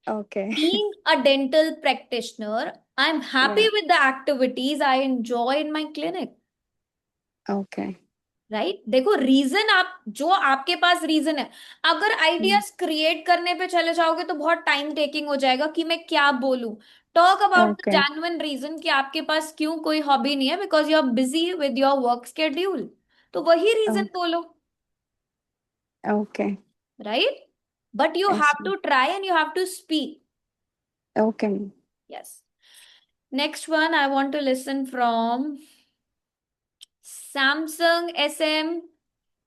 Okay.
Being a dental practitioner, I'm happy
Yeah.
with the activities I enjoy in my clinic.
Okay.
Right देखो, reason आप जो आपके पास reason है, अगर ideas create करने पे चले जाओगे तो बहुत टाइम टेकिंग हो जाएगा कि मैं क्या बोलूं। Talk about the
Okay.
Genuine reason कि आपके पास क्यों कोई हॉबी नहीं है, because you are busy with your work schedule. तो वही रीजन
Oh,
बोलो,
okay.
Right? But you
Yes,
have
ma'am.
To try and you have to speak.
Okay, ma'am.
Yes. Next one I want to listen from Samsung SM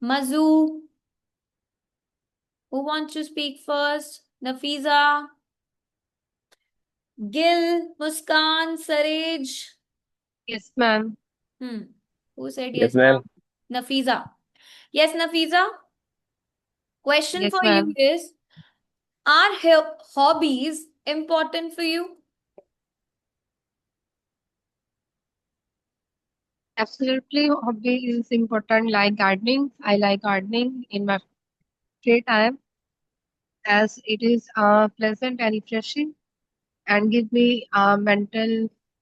Mazu. Who wants to speak first? Nafiza, Gil, Muskan, Saraj.
Yes, ma'am.
Who said
Yes,
yes now?
ma'am.
Nafiza. Yes, Nafiza. Question
Yes,
for you
ma'am.
is, are hobbies important for you?
Absolutely, hobby is important. Like gardening, I like gardening in my free time as it is pleasant and refreshing and give me mental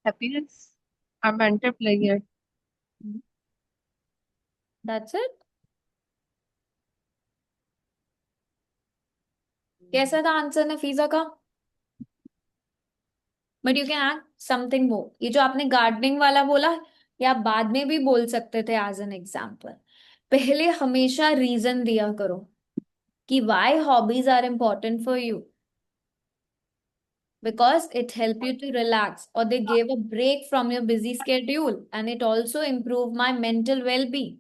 happiness, a mental pleasure.
That's it. कैसा था answer नफीजा का? But you can add something more. ये जो आपने gardening वाला बोला, ये आप बाद में भी बोल सकते थे एज एन एग्जाम्पल। पहले हमेशा रीजन दिया करो कि why hobbies are important for you, because it help you to relax or they gave a break from your busy schedule and it also improve my mental well-being.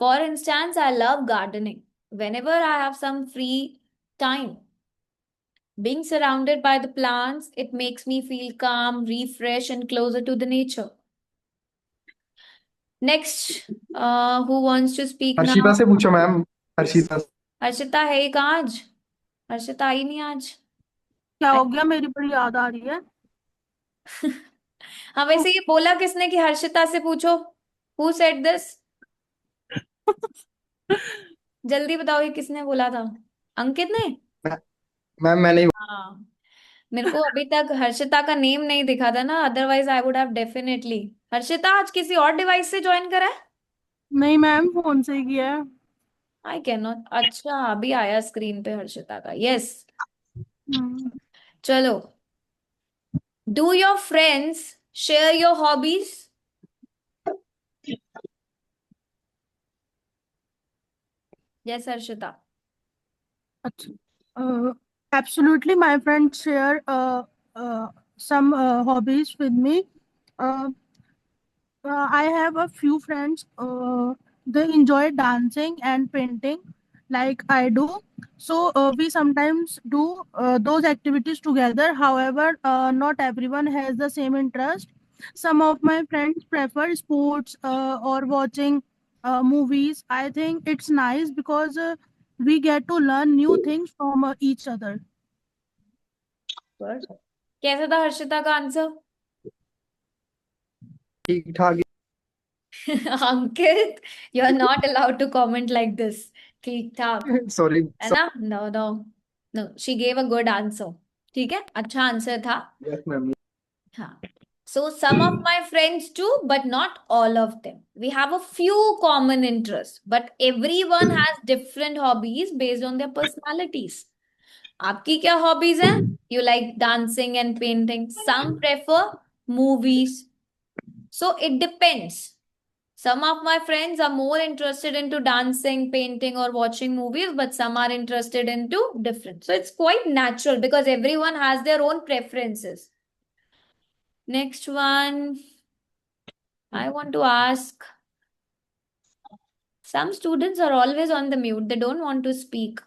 For instance, I love gardening. Whenever I have some free time, being surrounded by the plants, it makes me feel calm, refreshed and closer to the nature. Next, who wants to speak
Harshita
now?
से पूछो ma'am. Harshita.
Harshita है ही कहाँ आज? हर्षिता आई नहीं आज।
क्या हो गया, मेरी बड़ी याद आ रही है।
हाँ वैसे ये बोला किसने कि हर्षिता से पूछो? Who said this? जल्दी बताओ, ये किसने बोला था? अंकित ने?
मैम मैंने।
हाँ, मेरे को अभी तक हर्षिता का नेम नहीं दिखा था ना, otherwise I would have definitely. Harshita आज किसी और डिवाइस से ज्वाइन करा है?
नहीं मैम, फोन से ही किया है।
I can not. अच्छा अभी आया स्क्रीन पे हर्षिता का। यस, चलो। Do your friends share your hobbies? Yes Harshita.
Absolutely, my friends share some hobbies with me. I have a few friends. They enjoy dancing and painting, like I do. So we sometimes do those activities together. However, not everyone has the same interest. Some of my friends prefer sports or watching movies. I think it's nice because we get to learn new things from each other.
कैसा था हर्षिता का answer?
ठीक ठाक।
Ankit, you are not allowed to comment like this. ठीक ठाक
sorry.
है ना? No no no, she gave a good answer. ठीक है, अच्छा आंसर था।
Yes ma'am.
हाँ, so some of my friends too, but not all of them. We have a few common interests, but everyone has different hobbies based on their personalities. आपकी क्या hobbies हैं? You like dancing and painting. Some prefer movies. So it depends. Some of my friends are more interested into dancing, painting, or watching movies, but some are interested into different. So it's quite natural because everyone has their own preferences. Next one, I want to ask. Some students are always on the mute. They don't want to speak.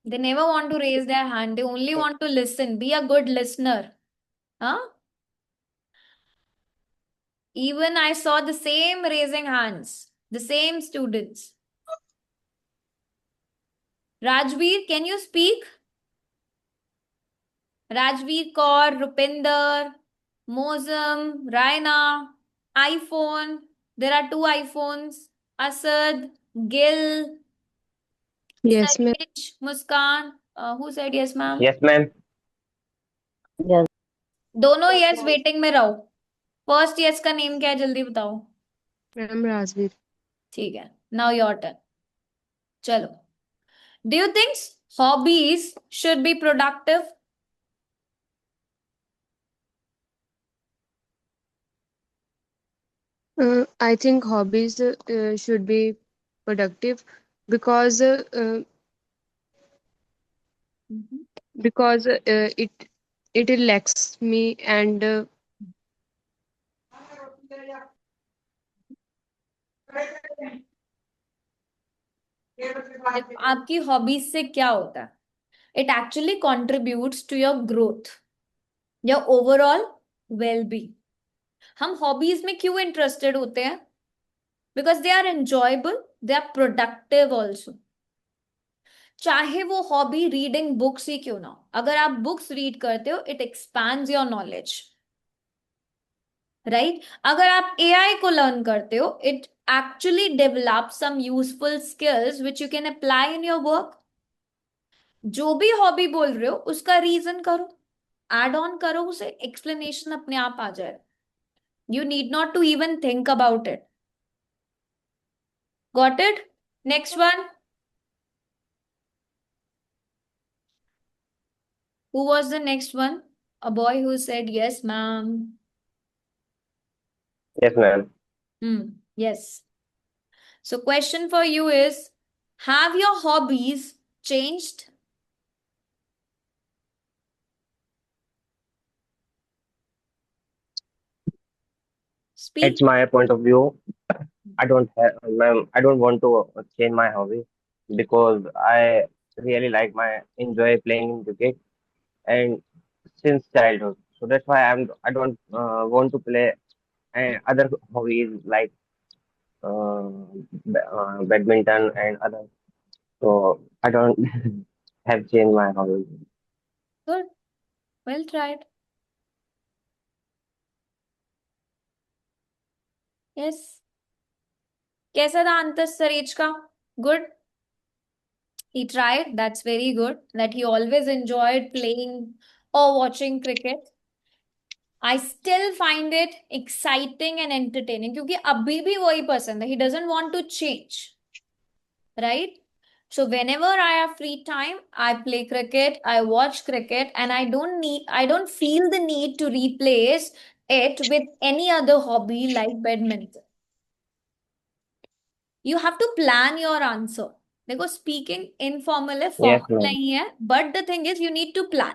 They never want to raise their hand. They only want to listen. Be a good listener. Huh? Even I saw the same raising hands, the same students. Rajveer, can you speak? Rajveer Kaur, Rupinder, Mozam, Raina, iPhone. There are 2 iPhones. Asad, Gil,
Yes, ma'am.
Sarish, Muskan. Who said yes, ma'am?
Yes, ma'am.
Yes.
दोनों yes waiting में रहो. First yes का name क्या है जल्दी बताओ.
Ma'am Rajveer.
ठीक है. Now your turn. चलो. Do you think hobbies should be productive?
I think hobbies should be productive because it relaxes me and
देखो, आपकी हॉबीज से क्या होता है? It actually contributes to your growth, your overall well-being. हम hobbies में क्यों इंटरेस्टेड होते हैं? Because they are enjoyable, they are productive also. चाहे वो हॉबी रीडिंग बुक्स ही क्यों ना हो. अगर आप बुक्स रीड करते हो, it expands your knowledge, right? अगर आप एआई को लर्न करते हो, it actually develop some useful skills which you can apply in your work. जो भी हॉबी बोल रहे हो उसका रीजन करो, एड ऑन करो उसे, एक्सप्लेनेशन अपने आप आ जाए. You need not to even think about it. Got it? Next one. Who was the next one? A boy who said yes, ma'am.
Yes, ma'am.
Yes. So question for you is, have your hobbies changed? Speak.
It's my point of view. I don't have, ma'am, I don't want to change my hobby because I really enjoy playing cricket and since childhood. So that's why I don't want to play other hobbies like badminton and other. So I don't have changed my hobby.
Good. Well tried. Yes. कैसा था अंतर Suárez का? Good. He tried. That's very good. That he always enjoyed playing or watching cricket. I still find it exciting and entertaining क्योंकि अभी भी वही पसंद है. He doesn't want to change, right? So whenever I have free time, I play cricket, I watch cricket, and I don't feel the need to replace it with any other hobby like badminton. You have to plan your answer. देखो, speaking informal है,
Yes,
formal
ma'am.
नहीं है, but the thing is you need to plan.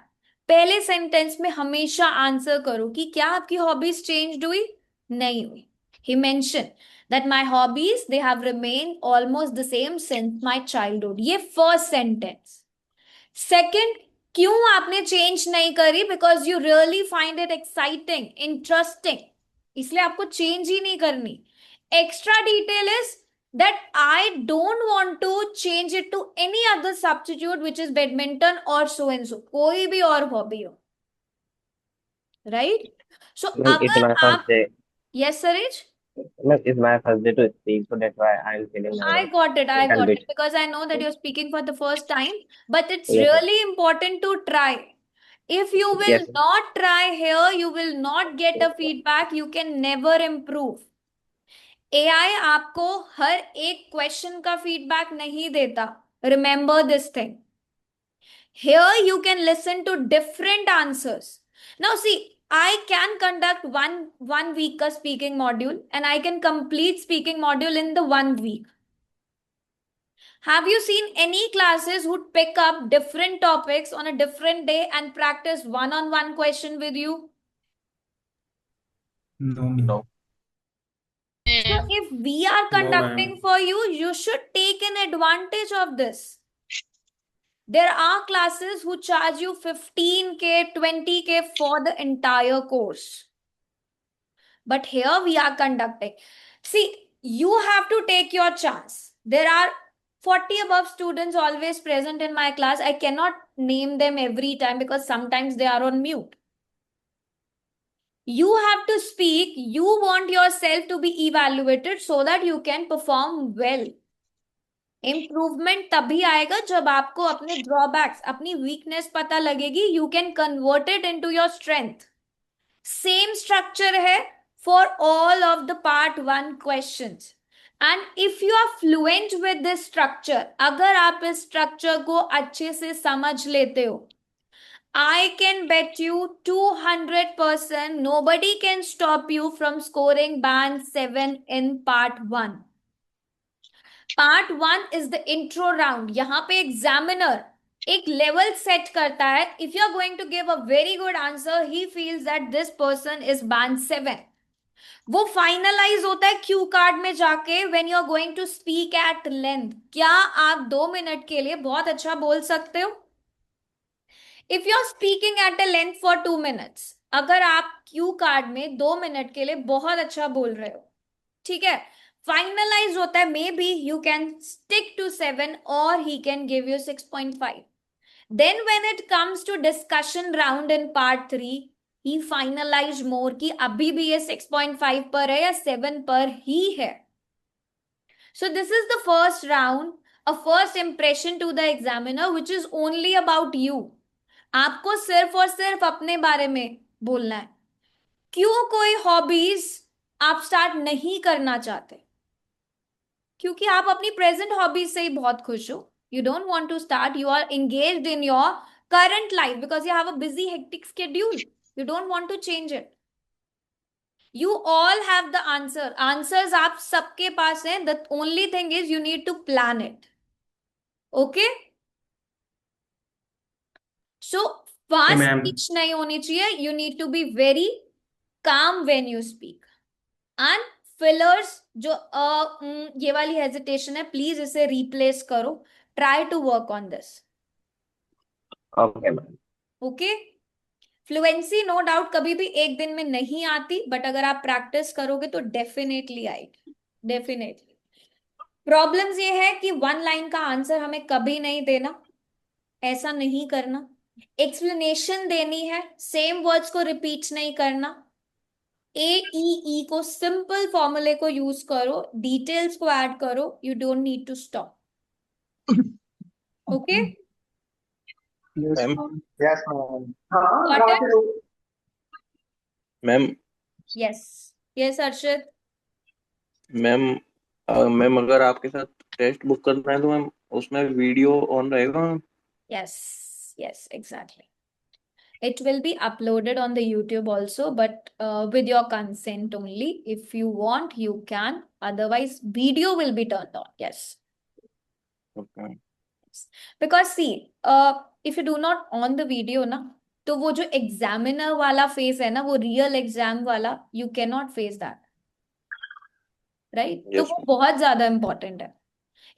पहले sentence में हमेशा answer करो कि क्या आपकी हॉबीज चेंज हुई? नहीं हुई. He mentioned that my hobbies, they have remained almost the same since my childhood. ये first sentence. Second, क्यों आपने चेंज नहीं करी? Because you really find it exciting, interesting. इसलिए आपको चेंज ही नहीं करनी. Extra detail is that I don't want to change it to any other substitute which is badminton or so and so. कोई भी और hobby हो. Right? So
Ma'am, it's
अगर
my
आप,
first day.
yes Sarij?
Ma'am, it's my first day to speak, so that's why I'm feeling
I got it. I
little
got
bit.
it. Because I know that you're speaking for the first time, but it's
Yes, ma'am.
really important to try. If you will
Yes, ma'am.
not try here, you will not get a feedback. You can never improve. AI आपको हर एक question का feedback नहीं देता. Remember this thing. Here you can listen to different answers. Now see, I can conduct one week ka speaking module and I can complete speaking module in the 1 week. Have you seen any classes who pick up different topics on a different day and practice one-on-one question with you?
No.
So if we are
No,
conducting
ma'am.
for you, you should take an advantage of this. There are classes who charge you 15K, 20K for the entire course. but here we are conducting. See, you have to take your chance. There are 40 above students always present in my class. I cannot name them every time because sometimes they are on mute. You have to speak. You want yourself to be evaluated so that you can perform well. Improvement तभी आएगा जब आपको अपने drawbacks, अपनी weakness पता लगेगी. You can convert it into your strength. Same structure है for all of the part 1 questions. And if you are fluent with this structure, अगर आप इस स्ट्रक्चर को अच्छे से समझ लेते हो, I can bet you 200% nobody can stop you from scoring band 7 in part 1. Part 1 is the intro round. यहाँ पे एग्जामिनर एक लेवल सेट करता है. If you are going to give a very good answer, he feels that this person is band 7. वो finalise होता है Q card में जाके when you are going to speak at length. क्या आप 2 मिनट के लिए बहुत अच्छा बोल सकते हो? If you are speaking at a length for 2 minutes, अगर आप क्यू कार्ड में 2 मिनट के लिए बहुत अच्छा बोल रहे हो, ठीक है, फाइनलाइज होता है, may be you can stick to 7 or he can give you 6.5. Then when it comes to discussion round in part 3, he finalize more कि अभी भी ये 6.5 पर है या 7 पर ही है. So this is the first round, a first impression to the examiner, which is only about you. आपको सिर्फ और सिर्फ अपने बारे में बोलना है. क्यों कोई हॉबीज आप स्टार्ट नहीं करना चाहते? क्योंकि आप अपनी प्रेजेंट हॉबीज से ही बहुत खुश हो. You don't want to start. You are engaged in your current life because you have a busy hectic schedule. You don't want to change it. You all have the answer. Answers आप सबके पास हैं. The only thing is you need to plan it. Okay, so fast speech नहीं होनी चाहिए. You need to be very calm when you speak. And fillers, जो ये वाली हेजिटेशन है, प्लीज इसे रिप्लेस करो. Try to work on this.
Okay ma'am.
Okay, fluency no doubt कभी भी एक दिन में नहीं आती, बट अगर आप प्रैक्टिस करोगे तो डेफिनेटली आएगी. डेफिनेटली. प्रॉब्लम्स ये है कि 1 लाइन का आंसर हमें कभी नहीं देना. ऐसा नहीं करना. एक्सप्लेनेशन देनी है. सेम वर्ड्स को रिपीट नहीं करना. AEE को सिंपल फॉर्मूले को यूज करो. डिटेल्स को ऐड करो. You don't need to stop. Okay,
Yes, ma'am.
Ma'am.
Yes yes Arshit.
Ma'am ma'am अगर आपके साथ टेस्ट बुक करना है तो मैम उसमें वीडियो ऑन रहेगा ma'am?
Yes, exactly. It will be uploaded on the YouTube also, but with your consent only. If you want, you can. Otherwise, video will be turned on. Yes.
Okay.
Because see, if you do not on the video ना, तो वो जो examiner वाला face है ना, वो real exam वाला, you cannot face that. Right? तो
Yes,
वो बहुत ज्यादा important है.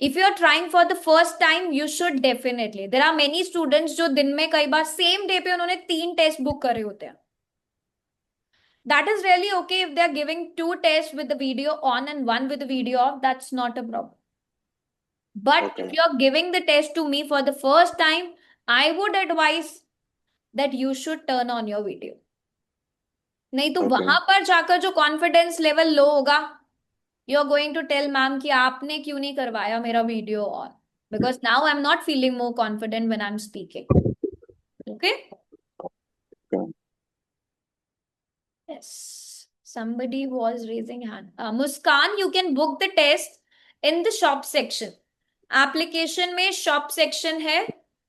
If you are trying for the first time, you should definitely. There are many students जो दिन में कई बार same day पे उन्होंने 3 टेस्ट बुक करे होते हैं. That is really okay if they are giving 2 tests with the video on and 1 with the video off. That's not a problem. But
Okay.
if you are giving the test to me for the first time, I would advise that you should turn on your video. नहीं तो
Okay.
वहां पर जाकर जो confidence level low होगा, you are going to tell ma'am कि आपने क्यों नहीं करवाया मेरा video on, because now I am not feeling more confident when I am speaking. Okay, yes, somebody was raising hand. Muskan, you can book the test in the shop section. Application में shop section है,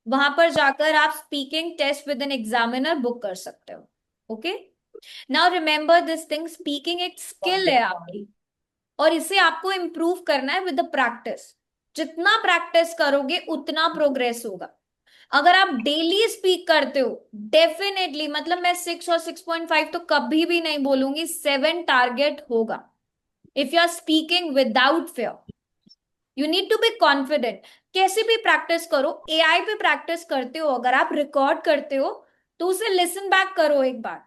वहां पर जाकर आप speaking test with an examiner book कर सकते हो. Okay, now remember this thing, speaking एक स्किल है आपकी और इसे आपको इम्प्रूव करना है विद द प्रैक्टिस. जितना प्रैक्टिस करोगे उतना प्रोग्रेस होगा. अगर आप डेली स्पीक करते हो, डेफिनेटली, मतलब मैं 6 और 6.5 तो कभी भी नहीं बोलूंगी, 7 टारगेट होगा. If you are speaking without fear, you need to be confident. कैसे भी प्रैक्टिस करो. AI पे प्रैक्टिस करते हो, अगर आप रिकॉर्ड करते हो तो उसे लिसन बैक करो एक बार.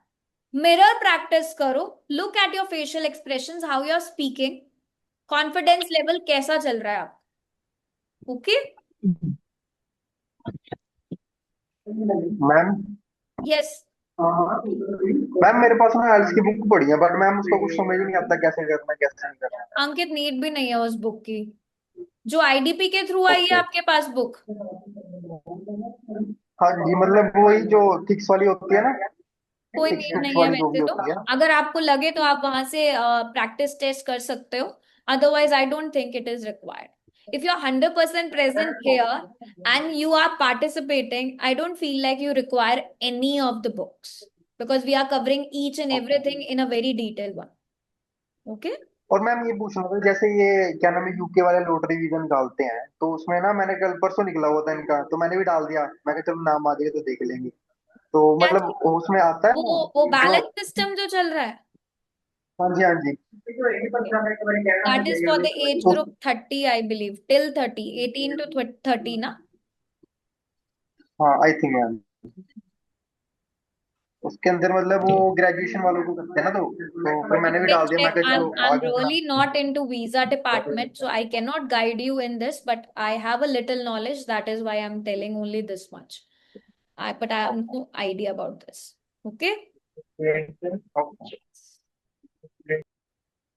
मिरर प्रैक्टिस करो, look at your facial expressions, how you are speaking, confidence level कैसा चल रहा है आप, ओके?
Ma'am
yes.
मैम मेरे पास ना आइल्स की बुक पड़ी है, बट मैम उसको कुछ समझ नहीं आता कैसे करना कैसे नहीं करना।
अंकित, नीड भी नहीं है उस बुक की, जो आईडीपी के थ्रू आई है
ओके।
आपके पास बुक।
हाँ जी, मतलब वही जो थिक्स वाली होती है ना,
कोई
थिक्स
नीड
फिक्स
नहीं है
वाली जो भी
वैसे तो,
होती है।
अगर आपको लगे तो आप वहां से प्रैक्टिस टेस्ट कर सकते हो, otherwise I don't think it is required. If you're 100% present here and you are participating, I don't feel like you require any of the books because we are covering each and everything in a very detailed one. Okay?
और ma'am ये पूछना था, जैसे ये क्या नाम है UK वाले लॉटरी वीजन डालते हैं, तो उसमें ना मैंने कल परसों निकला हुआ था इनका, तो मैंने भी डाल दिया। मैं कहा चलो नाम आ जाएगा तो देख लेंगे। तो
क्या
मतलब
चीज?
उसमें आता है ना
वो
कि जो।
बैलेंस सिस्टम जो चल रहा है,
हाँ जी हाँ जी।
that is for the age
तो
group 30, I believe, till 30, 18 to 30 ना?
हाँ आई थिंक मैम उसके अंदर मतलब वो ग्रेजुएशन वालों को करते हैं ना, तो फिर मैंने भी
Can
डाल दिया। मैं
check.
कहा चलो
I'm
आ गया अपना।
really not into visa department, so I cannot guide you in this, but I have a little knowledge. That is why I'm telling only this much. But I have no idea about this. Okay?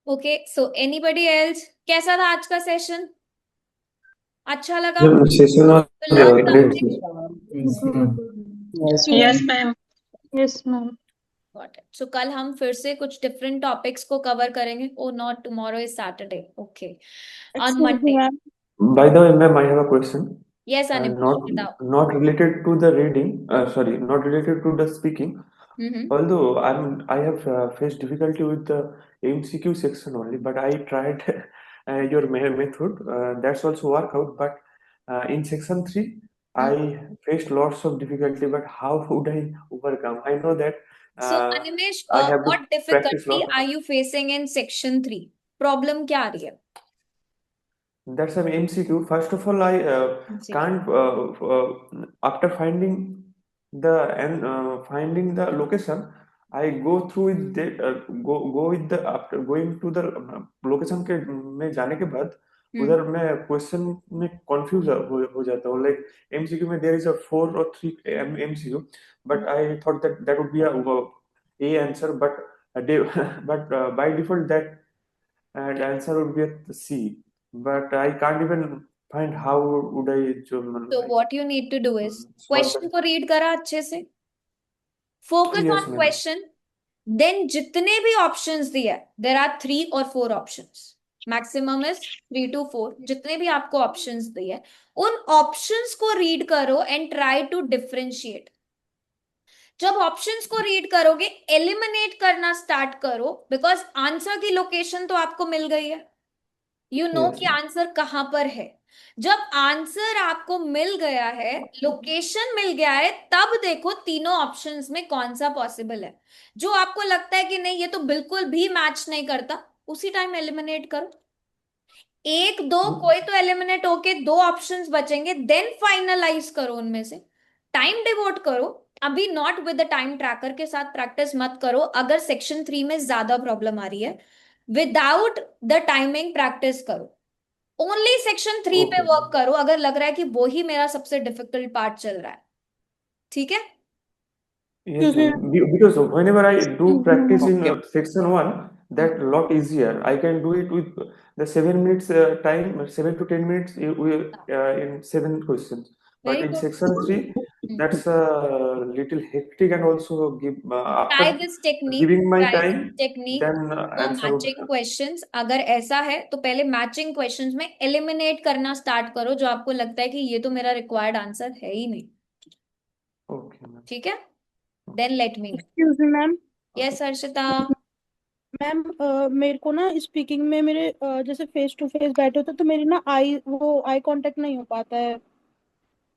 Okay. So anybody else? कैसा था आज का session? अच्छा लगा?
Session was
You learn
great.
something?
Yes,
Yes, ma'am.
Yes, ma'am.
Got it. So कल हम फिर से कुछ different topics को cover करेंगे. Oh, not tomorrow is Saturday. Okay. On
Excuse me,
Monday.
ma'am.
By the way, ma'am, I have a question.
Yes, Animesh.
Not related to the reading. Sorry, not related to the speaking.
Mm-hmm.
Although I have faced difficulty with the MCQ section only, but I tried your method. That's also work out. But in section 3, I faced lots of difficulty. But how would I overcome? I know that
So, Animesh,
I have to
what
practice
difficulty
lot.
are you facing in section 3? Problem क्या आ रही है?
That's an MCQ. First of all, I
MCQ.
can't after finding the location. I go through with the go with the after going to the location के में जाने के बाद उधर मैं क्वेश्चन में कंफ्यूज हो जाता हूँ. Like MCQ में there is a 4 or 3 MCQ, but I thought that would be a answer, but by default that and answer would be at C. But I can't even find how would I
So what you need to do is
solve
question
that.
को read करा अच्छे से, focus
Yes,
on
ma'am.
question, then जितने भी options दिए, there are 3 or 4 options. Maximum is 3 to 4. जितने भी आपको options दिए, उन options को read करो and try to differentiate. जब ऑप्शंस को रीड करोगे, एलिमिनेट करना स्टार्ट करो, बिकॉज आंसर की लोकेशन तो आपको मिल गई है, यू नो
Yes,
कि
ma'am.
आंसर कहां पर है. जब आंसर आपको मिल गया है, लोकेशन मिल गया है, तब देखो तीनों ऑप्शंस में कौन सा पॉसिबल है. जो आपको लगता है कि नहीं ये तो बिल्कुल भी मैच नहीं करता, उसी टाइम एलिमिनेट करो. एक दो कोई तो एलिमिनेट होके 2 ऑप्शंस बचेंगे, देन फाइनलाइज करो उनमें से. टाइम डिवोट करो. अभी not with the time tracker के साथ प्रैक्टिस मत करो अगर सेक्शन 3 में ज्यादा प्रॉब्लम आ रही है. विदाउट द टाइमिंग प्रैक्टिस करो. ओनली सेक्शन 3 पे
Okay.
वर्क करो अगर लग रहा है कि वो ही मेरा सबसे डिफिकल्ट पार्ट चल रहा है. ठीक है?
Yes, ma'am. Because whenever I do practice in
Okay.
section 1, that lot easier. I can do it with the 7 minutes time, 7 to 10 minutes in 7 questions. But
Very
in
good.
section 3, that's a little hectic and also give
Try
after
this technique.
giving my
Try this
time,
technique
then
for
answer would
matching questions. अगर ऐसा है तो पहले matching questions में eliminate करना start करो जो आपको लगता है कि ये तो मेरा रिक्वायर्ड आंसर है ही नहीं.
Okay, ma'am.
ठीक है? Then let me know.
Excuse me, ma'am.
Yes Harshita.
Ma'am मेरे को ना स्पीकिंग में मेरे जैसे फेस टू फेस बैठे होते तो मेरी ना आई कांटेक्ट नहीं हो पाता है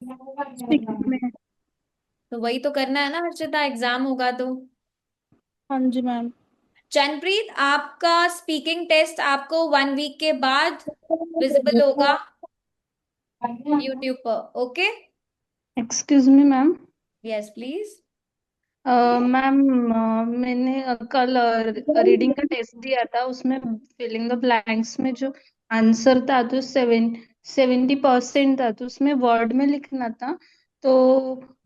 स्पीकिंग में.
तो वही तो करना है ना हर्षिता, एग्जाम होगा तो.
हाँ जी मैम.
चैनप्रीत, आपका स्पीकिंग टेस्ट आपको 1 वीक के बाद विजिबल होगा यूट्यूब पर. Okay?
Excuse me, ma'am.
Yes please.
Ma'am मैंने कल रीडिंग का टेस्ट दिया था, उसमें फिलिंग द ब्लैंक्स में जो आंसर था तो 70% था, तो उसमें वर्ड में लिखना था। तो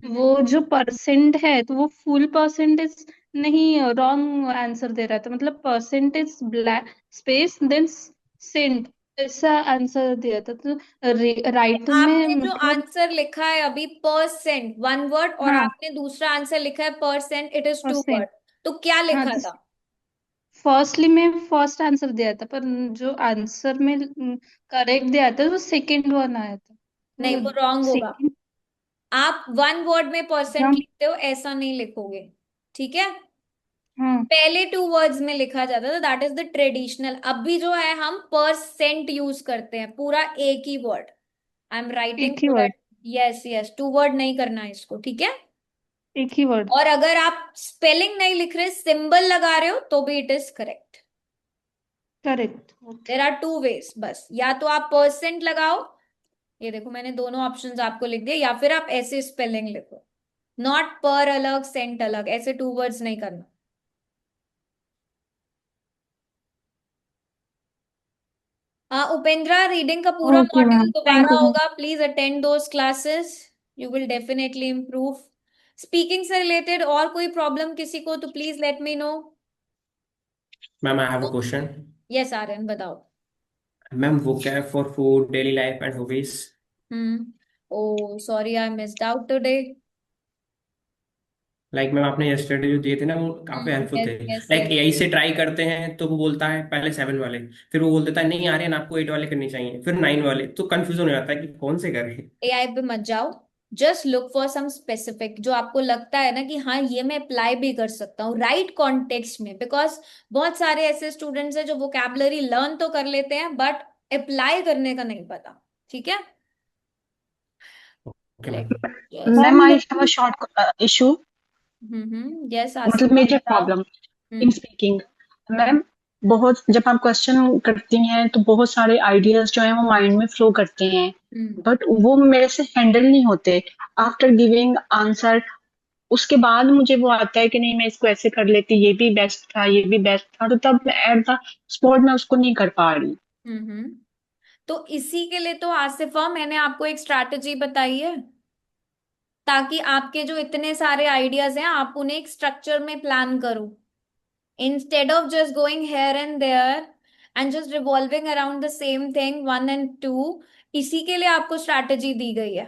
वो जो परसेंट है तो वो फुल परसेंटेज नहीं, रॉन्ग आंसर दे रहा था, मतलब percentage black space then cent, ऐसा आंसर दिया था। तो राइट में
आपने जो
मतलब
आंसर लिखा है अभी परसेंट वन वर्ड, और
हाँ
आपने दूसरा आंसर लिखा है percent it is two
percent,
word, तो क्या
हाँ
लिखा
तो
था?
फर्स्टली में फर्स्ट आंसर दिया था, पर जो आंसर में करेक्ट दिया था वो सेकंड वन आया था।
नहीं, वो
तो
रॉन्ग होगा।
सेकंड,
आप वन वर्ड में परसेंट
हाँ
लिखते हो, ऐसा नहीं लिखोगे। ठीक है,
हाँ
पहले टू वर्ड्स में लिखा जाता था, दैट इज द ट्रेडिशनल। अभी जो है हम परसेंट यूज करते हैं, पूरा एक ही वर्ड। आई एम राइटिंग
एक ही
so
word,
that, yes yes, two word नहीं करना है इसको, ठीक है।
एक ही वर्ड,
और अगर आप स्पेलिंग नहीं लिख रहे, सिंबल लगा रहे हो, तो भी it is correct.
Correct.
There are two ways, बस या तो आप परसेंट लगाओ, ये देखो मैंने दोनों ऑप्शंस आपको लिख दिए, या फिर आप ऐसे स्पेलिंग लिखो, नॉट पर अलग सेंट अलग, ऐसे टू वर्ड्स नहीं करना। उपेंद्रा, रीडिंग का पूरा
ओके
मॉड्यूल
मैम, थैंक
दोबारा
यू मैम।
होगा, please attend those classes, you will definitely improve. Speaking से रिलेटेड और कोई प्रॉब्लम किसी को, तो please let me know.
Ma'am I have a question.
Yes Aryan, बताओ।
Ma'am vocab for food daily life and hobbies.
Oh sorry, I missed out today.
Like ma'am आपने yesterday जो दिए थे ना वो काफी हेल्पफुल
यस
थे।
Yes
like
yes.
एआई से ट्राई करते हैं तो वो बोलता है पहले 7 वाले, फिर वो बोल देता है नहीं आर्यन आपको 8 वाले करनी चाहिए, फिर 9 वाले, तो कंफ्यूजन हो जाता है कि कौन से करें।
एआई पे मत जाओ, just look for some specific जो आपको लगता है ना कि हाँ ये मैं अप्लाई भी कर सकता हूँ राइट कॉन्टेक्स्ट में, बिकॉज बहुत सारे ऐसे स्टूडेंट्स हैं जो वोकैबलरी लर्न तो कर लेते हैं बट अप्लाई करने का नहीं पता। ठीक है,
okay
let
ma'am.
Just,
Ma'am,
ma'am
I
मेरे
have a short issue,
yes
मतलब
आसिफा
major
बताओ।
problem in
hmm
speaking. Ma'am, बहुत जब आप क्वेश्चन करती हैं तो बहुत सारे आइडियाज जो हैं वो माइंड में फ्लो करते हैं,
हम्म
बट वो मेरे से हैंडल नहीं होते। आफ्टर गिविंग आंसर उसके बाद मुझे वो आता है कि नहीं मैं इसको ऐसे कर लेती, ये भी बेस्ट था, ये भी बेस्ट था, तो तब एट द स्पॉट मैं उसको नहीं कर पा रही।
हम्म। तो इसी के लिए तो आसिफा मैंने आपको एक स्ट्रैटेजी बताई है, ताकि आपके जो इतने सारे आइडियाज हैं आप उन्हें एक स्ट्रक्चर में प्लान करो, instead of just going here and there and just revolving around the same thing one and two। इसी के लिए आपको स्ट्रैटेजी दी गई है।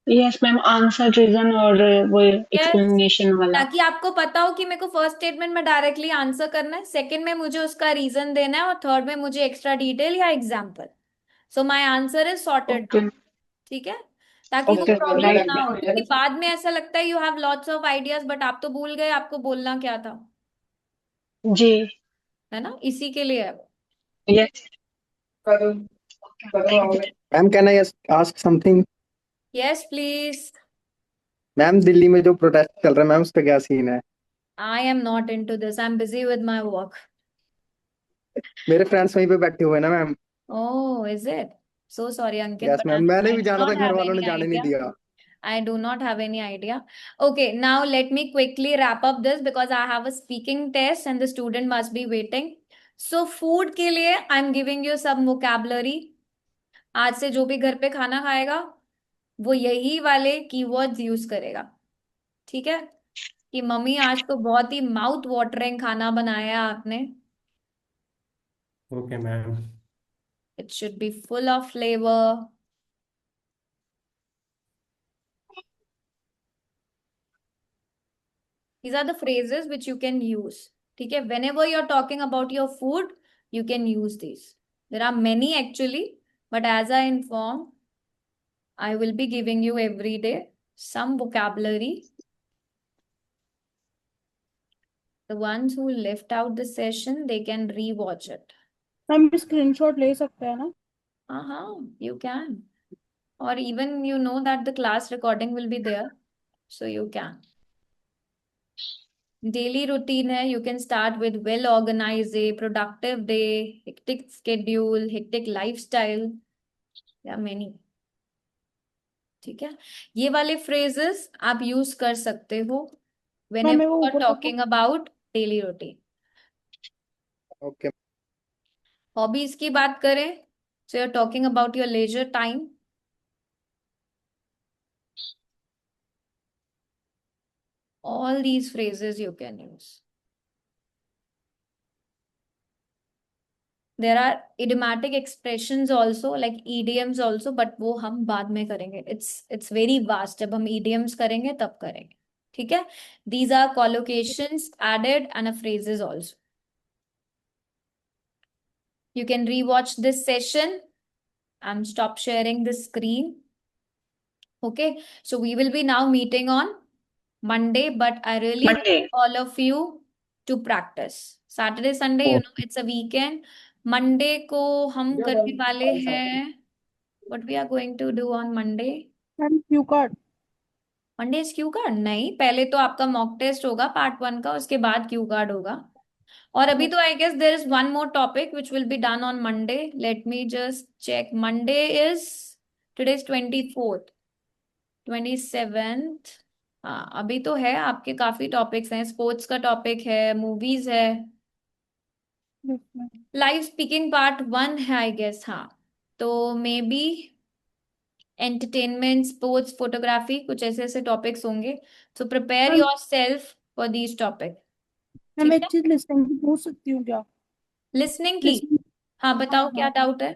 यस मैम, आंसर रीजन और वो
यस,
एक्सप्लेनेशन वाला।
ताकि आपको पता हो कि मेरे को फर्स्ट स्टेटमेंट में डायरेक्टली आंसर करना है, सेकंड में मुझे उसका रीजन देना है, और थर्ड में मुझे एक्स्ट्रा डिटेल या example. So my answer is sorted
okay
out. ठीक है, ताकि वो
ओके
प्रॉब्लम
राइट।
ना हो, क्योंकि बाद में ऐसा लगता है you have lots of ideas but आप तो भूल गए आपको बोलना क्या था,
जी।
है ना, इसी के लिए है।
Yes.
Ma'am can I ask something?
Yes please.
Ma'am Delhi में जो प्रोटेस्ट चल रहा है मैम उस पे क्या सीन है?
I am not into this. I'm busy with my work.
मेरे फ्रेंड्स वहीं पे बैठे हुए हैं ना ma'am.
Oh, is it? So sorry, Ankit,
yes
but
ma'am, मैंने
I
भी
do
जाना था,
not
घर
have
वालों ने
any
जाने नहीं
idea.
दिया।
I do not have any idea. Okay, now let me quickly wrap up this because I have a speaking test and the student must be waiting. So food के लिए I'm giving you some vocabulary. आज से जो भी घर पे खाना खाएगा वो यही वाले कीवर्ड्स यूज करेगा। ठीक है, कि मम्मी आज तो बहुत ही माउथ वाटरिंग खाना बनाया आपने।
Okay ma'am.
It should be full of flavor. These are the phrases which you can use. ठीक है, whenever you're talking about your food, you can use these. There are many actually, but as I inform, I will be giving you every day some vocabulary. The ones who left out the session, they can rewatch it.
हम screenshot ले सकते हैं ना?
You can. Or even you know that the class recording will be there, so you can. Daily routine है, you can start with well organized day, productive day, hectic schedule, hectic lifestyle. There are many. ठीक है, ये वाले phrases आप use कर सकते हो whenever
मेरे को
you're
ऊपर पढ़ो।
talking about daily routine.
Okay.
Hobbies की बात करें, so you're talking about your leisure time. All these phrases you can use. There are idiomatic expressions also, like idioms also, but वो हम बाद में करेंगे. It's very vast. जब हम idioms करेंगे तब करेंगे. ठीक है? These are collocations added and a phrases also. You can rewatch this session. I'm stop sharing the screen. Okay, so we will be now meeting on Monday, but I really want
Monday.
all of you to practice. Saturday, Sunday, you know, it's a weekend. Monday को हम करने वाले हैं. What we are going to do on Monday?
Ma'am Q card
Monday is Q card नहीं, पहले तो आपका mock test होगा पार्ट 1 का, उसके बाद क्यू कार्ड होगा. और अभी तो I guess there is one more topic which will be done on Monday. Let me just check. Monday is today is 24th, 27th. हाँ, अभी तो है, आपके काफी टॉपिक्स हैं. स्पोर्ट्स का टॉपिक है, मूवीज है, लाइव स्पीकिंग पार्ट 1 है आई गेस. हाँ, तो maybe entertainment, sports, photography, कुछ ऐसे ऐसे टॉपिक्स होंगे. So prepare yourself for these topic.
Ma'am
ठीक
एक
है?
चीज लिसनिंग की पूछ सकती हूँ क्या?
लिसनिंग की?
लिसनिंग
हाँ, बताओ क्या डाउट है.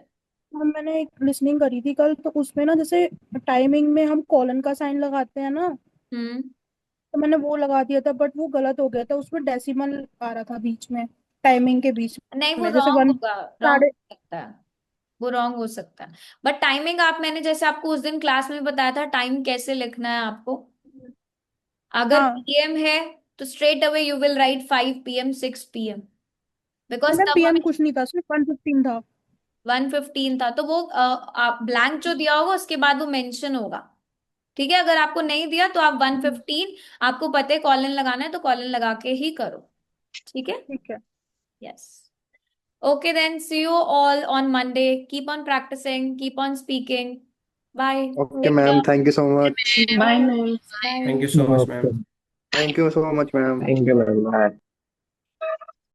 मैम मैंने एक लिसनिंग करी थी कल, तो उसमें ना जैसे टाइमिंग में हम कॉलन का साइन लगाते हैं ना, तो मैंने वो लगा दिया था बट वो गलत हो गया था. उसमें डेसिमल आ रहा था बीच में, टाइमिंग के बीच
नहीं, वो
में, जैसे
रॉन्ग
1
होगा. रॉन्ग
साढ़े.
हो सकता है, वो रॉन्ग हो सकता है. बट टाइमिंग आप, मैंने जैसे आपको उस दिन क्लास में बताया था टाइम कैसे लिखना है आपको. अगर
हाँ
पीएम है तो straight away you will write 5 PM, 6 PM, because
ma'am
तब
पीएम
हमें
कुछ नहीं था, सिर्फ 115 था.
115 था, तो वो आप ब्लैंक जो दिया होगा उसके बाद वो मेंशन होगा. ठीक है? अगर आपको नहीं दिया तो आप 115, आपको पता है कॉलन लगाना है तो कॉलन लगा के ही करो. ठीक है?
ठीक है.
Yes. Okay, then see you all on Monday. Keep on practicing, keep on speaking. Bye.
Okay,
Take
ma'am.
care.
Thank you so much.
Bye, ma'am.
Bye.
Thank you so much,
Okay.
ma'am.
Thank you so much, ma'am.
Thank you, ma'am. Bye.